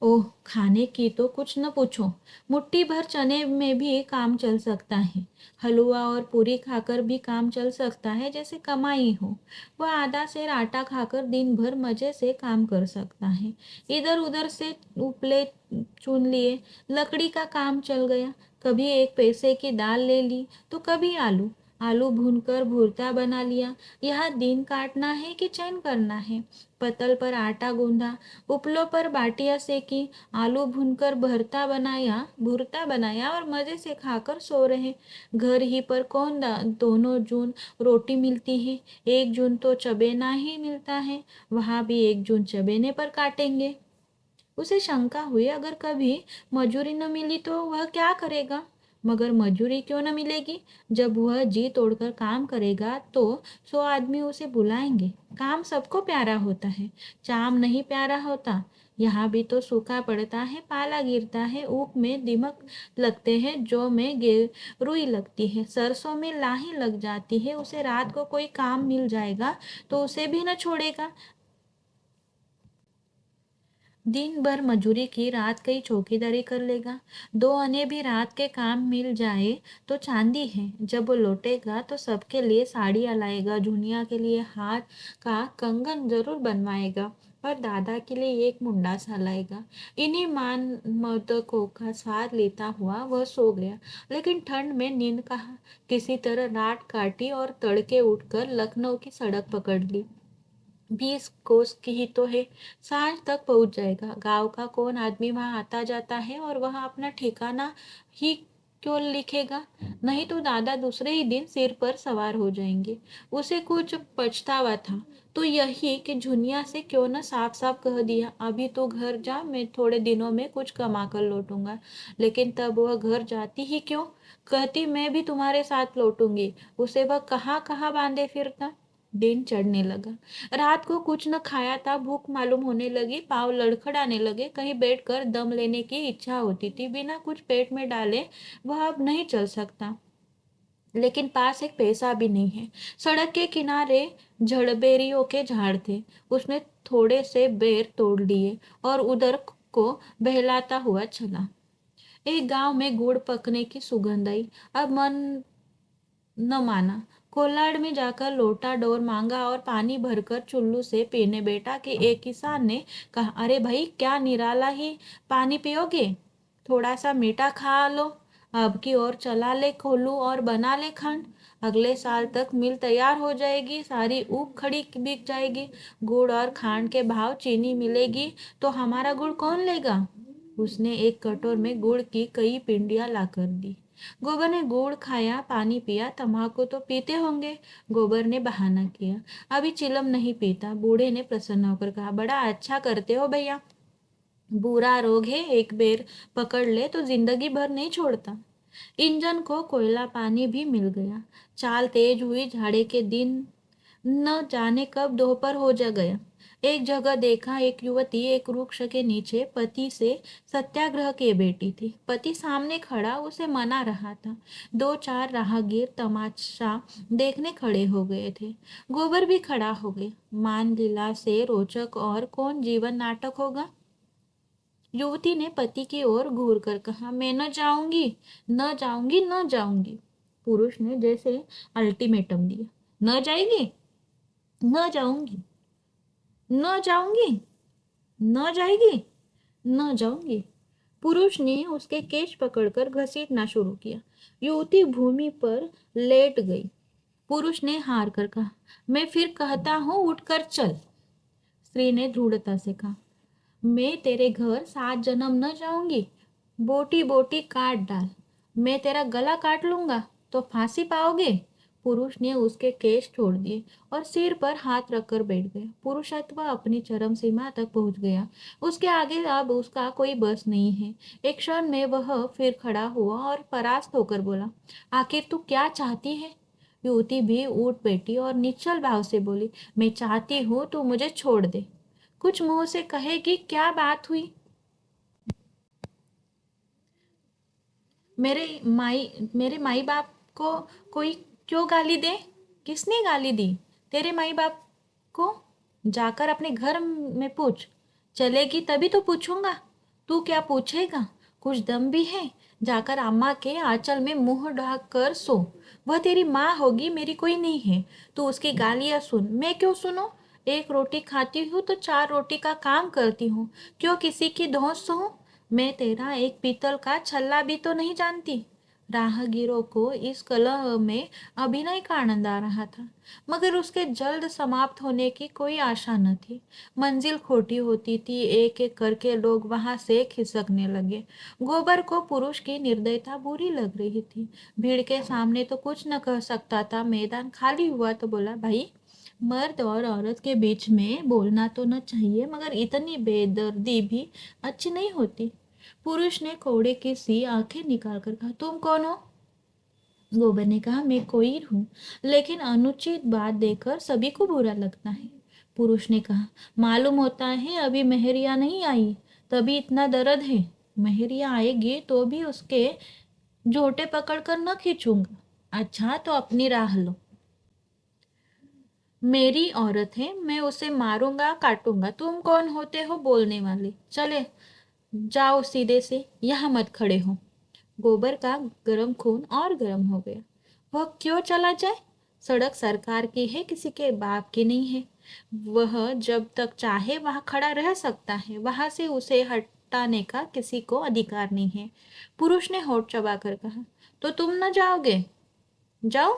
ओह, खाने की तो कुछ न पूछो। मुट्ठी भर चने में भी काम चल सकता है। हलवा और पूरी खाकर भी काम चल सकता है, जैसे कमाई हो। वह आधा सेर आटा खाकर दिन भर मजे से काम कर सकता है। इधर उधर से उपले चुन लिए, लकड़ी का काम चल गया। कभी 1 पैसे की दाल ले ली तो कभी आलू। आलू भूनकर भुर्ता बना लिया। यह दिन काटना है कि चैन करना है। पतल पर आटा गूंदा, उपलों पर बाटियां सेकी, आलू भूनकर भुर्ता बनाया और मजे से खाकर सो रहे। घर ही पर कौन दोनों जून रोटी मिलती है। 1 जून तो चबेना ही मिलता है, वहां भी 1 जून चबेने पर काटेंगे। उसे शंका हुई, अगर कभी मजूरी न मिली तो वह क्या करेगा। मगर मजूरी क्यों न मिलेगी। जब वह जी तोड़कर काम करेगा तो 100 आदमी उसे बुलाएंगे। काम सबको प्यारा होता है, चाम नहीं प्यारा होता। यहाँ भी तो सूखा पड़ता है, पाला गिरता है, ऊख में दीमक लगते हैं, जौ में रुई लगती है, सरसों में लाही लग जाती है। उसे रात को कोई काम मिल जाएगा तो उसे भी न छोड़ेगा। दिन भर मजूरी की, रात की चौकीदारी कर लेगा। 2 आने भी रात के काम मिल जाए तो चांदी है। जब वो लौटेगा तो सबके लिए साड़ियाँ लाएगा, जुनिया के लिए हाथ का कंगन जरूर बनवाएगा और दादा के लिए एक मुंडा सा लाएगा। इन्हीं मान मदकों का स्वाद लेता हुआ वह सो गया। लेकिन ठंड में नींद कहाँ। किसी तरह रात काटी और तड़के उठकर लखनऊ की सड़क पकड़ ली। 20 कोस की ही तो है, सांझ तक पहुंच जाएगा। गांव का कौन आदमी वहां आता जाता है और वह अपना ठिकाना ही क्यों लिखेगा। नहीं तो दादा दूसरे ही दिन सिर पर सवार हो जाएंगे। उसे कुछ पछतावा था तो यही कि झुनिया से क्यों न साफ साफ कह दिया, अभी तो घर जा, मैं थोड़े दिनों में कुछ कमा कर लौटूंगा। लेकिन तब वह घर जाती ही क्यों। कहती, मैं भी तुम्हारे साथ लौटूंगी। उसे वह कहाँ कहाँ बांधे फिरता। दिन चढ़ने लगा। रात को कुछ न खाया था, भूख मालूम होने लगी, पाँव लड़खड़ाने लगे। कहीं बैठकर दम लेने की इच्छा होती थी। बिना कुछ पेट में डाले वह अब नहीं चल सकता। लेकिन पास एक पैसा भी नहीं है। सड़क के किनारे झड़बेरियों के झाड़ थे। उसने थोड़े से बेर तोड़ लिए और उधर को बहलाता हुआ चला। एक गांव में गुड़ पकने की सुगंध आई। अब मन न माना। कोलाड में जाकर लोटा डोर मांगा और पानी भरकर चुल्लू से पीने बैठा कि एक किसान ने कहा, अरे भाई, क्या निराला ही पानी पियोगे, थोड़ा सा मीठा खा लो। अब की और चला ले खोलू और बना ले खंड। अगले साल तक मिल तैयार हो जाएगी, सारी ऊख खड़ी बिक जाएगी। गुड़ और खांड के भाव चीनी मिलेगी तो हमारा गुड़ कौन लेगा। उसने एक कटोर में गुड़ की कई पिंडियां लाकर दी। गोबर ने गुड़ खाया, पानी पिया, तम्बाकू तो पीते होंगे। गोबर ने बहाना किया, अभी चिलम नहीं पीता। बूढ़े ने प्रसन्न होकर कहा, बड़ा अच्छा करते हो भैया। बुरा रोग है, एक बेर पकड़ ले तो जिंदगी भर नहीं छोड़ता। इंजन को कोयला पानी भी मिल गया। चाल तेज हुई। झाड़े के दिन न जाने कब दोपहर हो जा गया। एक जगह देखा, एक युवती एक वृक्ष के नीचे पति से सत्याग्रह किए बैठी थी। पति सामने खड़ा उसे मना रहा था। दो चार राहगीर तमाशा देखने खड़े हो गए थे। गोबर भी खड़ा हो गया। मान लीला से रोचक और कौन जीवन नाटक होगा। युवती ने पति की ओर घूर कर कहा, मैं न जाऊंगी, न जाऊंगी, न जाऊंगी। पुरुष ने जैसे अल्टीमेटम दिया, न जाएगी, न जाऊंगी, न जाऊंगी, न जाएगी, न जाऊंगी। पुरुष ने उसके केश पकड़कर घसीटना शुरू किया। युवती भूमि पर लेट गई। पुरुष ने हार कर कहा, मैं फिर कहता हूं, उठकर चल। स्त्री ने दृढ़ता से कहा, मैं तेरे घर 7 जन्म न जाऊंगी। बोटी बोटी काट डाल, मैं तेरा गला काट लूंगा तो फांसी पाओगे। पुरुष ने उसके केश छोड़ दिए और सिर पर हाथ रखकर बैठ गया। पुरुषत्व अपनी चरम सीमा तक पहुंच गया। उसके आगे अब उसका कोई बस नहीं है। एक क्षण में वह फिर खड़ा हुआ और परास्त होकर बोला, आखिर तू क्या चाहती है। युवती भी उठ बैठी और निश्चल भाव से बोली, मैं चाहती हूँ तू मुझे छोड़ दे। कुछ मुंह से कहे कि क्या बात हुई। मेरे माई बाप को कोई क्यों गाली दे। किसने गाली दी। तेरे माई बाप को जाकर अपने घर में पूछ। चलेगी तभी तो पूछूंगा। तू क्या पूछेगा। कुछ दम भी है। जाकर अम्मा के आंचल में मुंह ढक कर सो। वह तेरी माँ होगी, मेरी कोई नहीं है। तू उसकी गालियां सुन, मैं क्यों सुनूं। एक रोटी खाती हूँ तो 4 रोटी का काम करती हूँ। क्यों किसी की धौंस सहूं। मैं तेरा एक पीतल का छल्ला भी तो नहीं जानती। राहगीरों को इस कलह में अभिनय का आनंद आ रहा था, मगर उसके जल्द समाप्त होने की कोई आशा न थी। मंजिल खोटी होती थी। एक एक करके लोग वहां से खिसकने लगे। गोबर को पुरुष की निर्दयता बुरी लग रही थी। भीड़ के सामने तो कुछ न कह सकता था। मैदान खाली हुआ तो बोला, भाई, मर्द और औरत के बीच में बोलना तो न चाहिए, मगर इतनी बेदर्दी भी अच्छी नहीं होती। पुरुष ने कोड़े की सी आंखें निकाल कर कहा, तुम कौन हो। गोबर ने कहा, मैं कोई हूँ, लेकिन अनुचित बात देकर सभी को बुरा लगता है। पुरुष ने कहा, मालूम होता है अभी मेहरिया नहीं आई, तभी इतना दर्द है। मेहरिया आएगी तो भी उसके झोटे पकड़कर न खींचूंगा। अच्छा तो अपनी राह लो। मेरी औरत है, मैं उसे मारूंगा काटूंगा। तुम कौन होते हो बोलने वाले। चले जाओ सीधे से, यहाँ मत खड़े हो। गोबर का गरम खून और गरम हो गया। वह क्यों चला जाए। सड़क सरकार की है, किसी के बाप की नहीं है। वह जब तक चाहे वहां खड़ा रह सकता है। वहां से उसे हटाने का किसी को अधिकार नहीं है। पुरुष ने होठ चबाकर कहा, तो तुम न जाओगे। जाओ।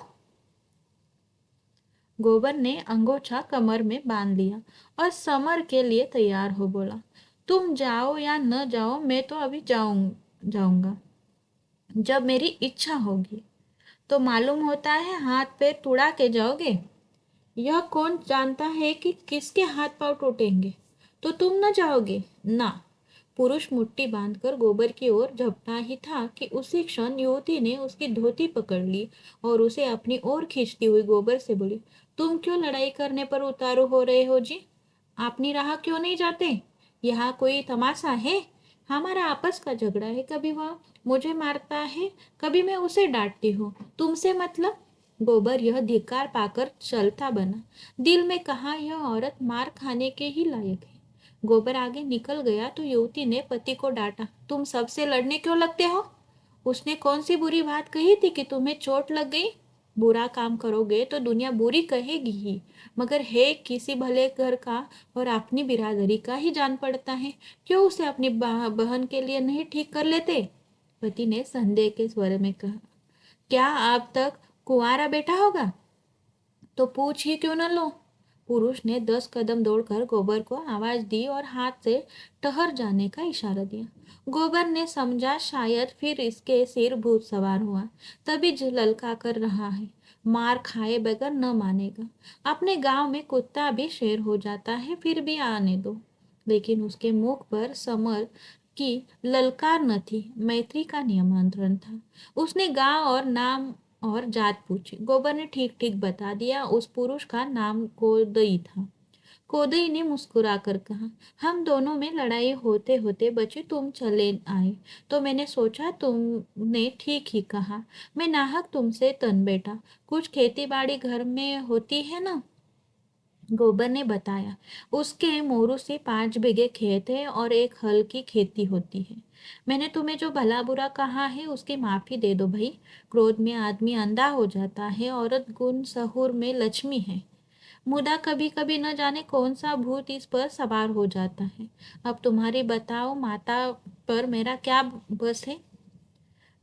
गोबर ने अंगोछा कमर में बांध लिया और समर के लिए तैयार हो बोला, तुम जाओ या न जाओ, मैं तो अभी जाऊंगा जब मेरी इच्छा होगी। तो मालूम होता है हाथ पैर तुड़ा के जाओगे। यह कौन जानता है कि किसके हाथ पांव टूटेंगे। तो तुम न जाओगे ना। पुरुष मुट्ठी बांधकर गोबर की ओर झपटा ही था कि उसी क्षण युवती ने उसकी धोती पकड़ ली और उसे अपनी ओर खींचती हुई गोबर से बोली, तुम क्यों लड़ाई करने पर उतारू हो रहे हो जी। अपनी राह क्यों नहीं जाते। यहाँ कोई तमाशा है। हमारा आपस का झगड़ा है। कभी वह मुझे मारता है, कभी मैं उसे डांटती हूँ। तुमसे मतलब। गोबर यह धिक्कार पाकर चलता बना। दिल में कहा, यह औरत मार खाने के ही लायक है। गोबर आगे निकल गया तो युवती ने पति को डांटा, तुम सबसे लड़ने क्यों लगते हो। उसने कौन सी बुरी बात कही थी कि तुम्हें चोट लग गई। बुरा काम करोगे तो दुनिया बुरी कहेगी ही, मगर है किसी भले घर का और अपनी बिरादरी का ही जान पड़ता है। क्यों उसे अपनी बहन के लिए नहीं ठीक कर लेते। पति ने संदेह के स्वर में कहा, क्या आप तक कुंवारा बेटा होगा तो पूछ ही क्यों न लो। पुरुष ने 10 कदम दौड़कर गोबर को आवाज दी और हाथ से ठहर जाने का इशारा दिया। गोबर ने समझा शायद फिर इसके सिर भूत सवार हुआ, तभी ललका कर रहा है। मार खाए बगैर न मानेगा। अपने गांव में कुत्ता भी शेर हो जाता है, फिर भी आने दो। लेकिन उसके मुख पर समर की ललकार न थी, मैत्री का निमंत्रण था। उसने गांव और नाम और जात पूछी। गोबर ने ठीक ठीक बता दिया। उस पुरुष का नाम कोदई था। कोदई ने मुस्कुराकर कहा, हम दोनों में लड़ाई होते होते बचे तुम चले आए, तो मैंने सोचा तुमने ठीक ही कहा। मैं नाहक तुमसे तन बैठा। कुछ खेती बाड़ी घर में होती है ना? गोबर ने बताया। उसके मोरू से 5 बीघे खेत है और एक हल की खेती होती है। मैंने तुम्हें जो भला बुरा कहा है उसकी माफी दे दो भाई। क्रोध में आदमी अंधा हो जाता है, औरत गुण सहूर में लक्ष्मी है। मुदा कभी कभी न जाने कौन सा भूत इस पर सवार हो जाता है। अब तुम्हारी बताओ, माता पर मेरा क्या बस है?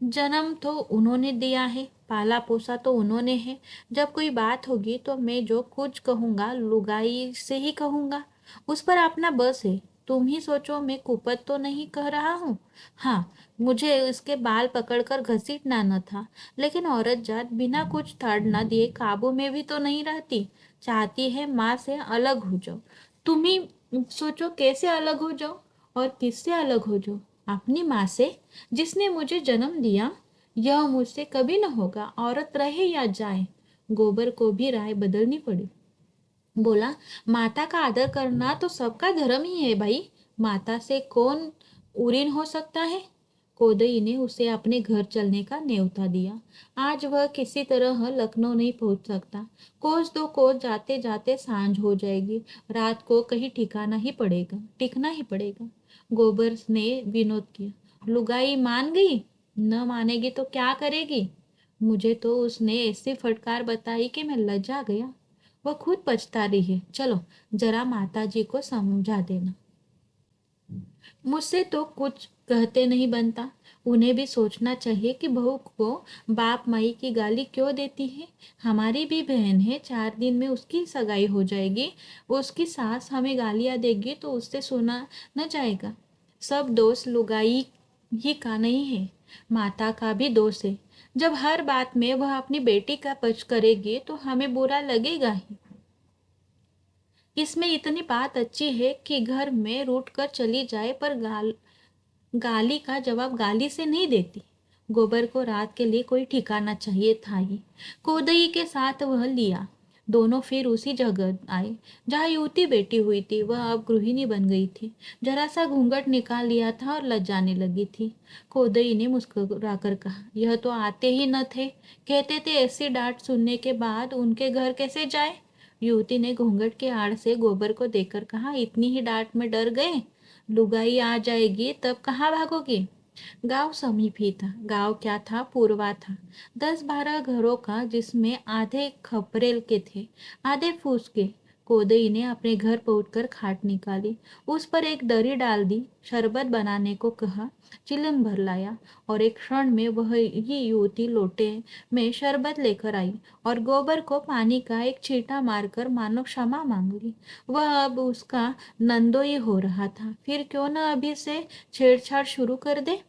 जन्म तो उन्होंने दिया है, पाला पोसा तो उन्होंने है। जब कोई बात होगी तो मैं जो कुछ कहूंगा लुगाई से ही कहूंगा। उस पर अपना बस है। तुम ही सोचो, मैं कुपत तो नहीं कह रहा हूँ। हाँ, मुझे इसके बाल पकड़कर घसीटना न था, लेकिन औरत जात बिना कुछ तड़ न दिए काबू में भी तो नहीं रहती। चाहती है माँ से अलग हो जाओ। तुम ही सोचो कैसे अलग हो जाओ, और किससे अलग हो जाओ? अपनी माँ से, जिसने मुझे जन्म दिया। यह मुझसे कभी न होगा, औरत रहे या जाए। गोबर को भी राय बदलनी पड़ी। बोला, माता का आदर करना तो सबका धर्म ही है भाई। माता से कौन उरीन हो सकता है? कोदई ने उसे अपने घर चलने का न्योता दिया। आज वह किसी तरह लखनऊ नहीं पहुंच सकता। कोस दो कोस जाते जाते सांझ हो जाएगी। रात को कहीं ठिकाना ही पड़ेगा, टिकना ही पड़ेगा। गोबर ने विनोद किया, लुगाई मान गई? न मानेगी तो क्या करेगी? मुझे तो उसने ऐसी फटकार बताई कि मैं लजा गया। वह खुद पछता रही है। चलो, जरा माता जी को समझा देना। मुझसे तो कुछ कहते नहीं बनता। उन्हें भी सोचना चाहिए कि बहू को बाप माई की गाली क्यों देती है। हमारी भी बहन है, 4 दिन में उसकी सगाई हो जाएगी। उसकी सास हमें गालियां देगी तो उससे सुना न जाएगा। सब दोष लुगाई ही का नहीं है, माता का भी दोष है। जब हर बात में वह अपनी बेटी का पक्ष करेगी तो हमें बुरा लगेगा ही। इसमें इतनी बात अच्छी है कि घर में रूठ कर चली जाए, पर गाली का जवाब गाली से नहीं देती। गोबर को रात के लिए कोई ठिकाना चाहिए था ही। कोदई के साथ वह लिया। दोनों फिर उसी जगह आए जहाँ युवती बैठी हुई थी। वह अब गृहिणी बन गई थी। जरा सा घूंघट निकाल लिया था और लजाने लगी थी। कोदई ने मुस्कुराकर कहा, यह तो आते ही न थे। कहते थे ऐसी डांट सुनने के बाद उनके घर कैसे जाए? युवती ने घूंघट के आड़ से गोबर को देखकर कहा, इतनी ही डांट में डर गए? लुगाई आ जाएगी तब कहाँ भागोगे? गांव समीप ही था। गांव क्या था, पूर्वा था। 10-12 घरों का, जिसमें आधे खपरेल के थे, आधे फूस के। कोदई ने अपने घर पहुंचकर खाट निकाली, उस पर एक दरी डाल दी, शरबत बनाने को कहा, चिलम भर लाया, और एक क्षण में वह ही युवती लोटे में शरबत लेकर आई और गोबर को पानी का एक छींटा मारकर मानो क्षमा मांग ली। वह अब उसका नंदोई हो रहा था। फिर क्यों न अभी से छेड़छाड़ शुरू कर दे।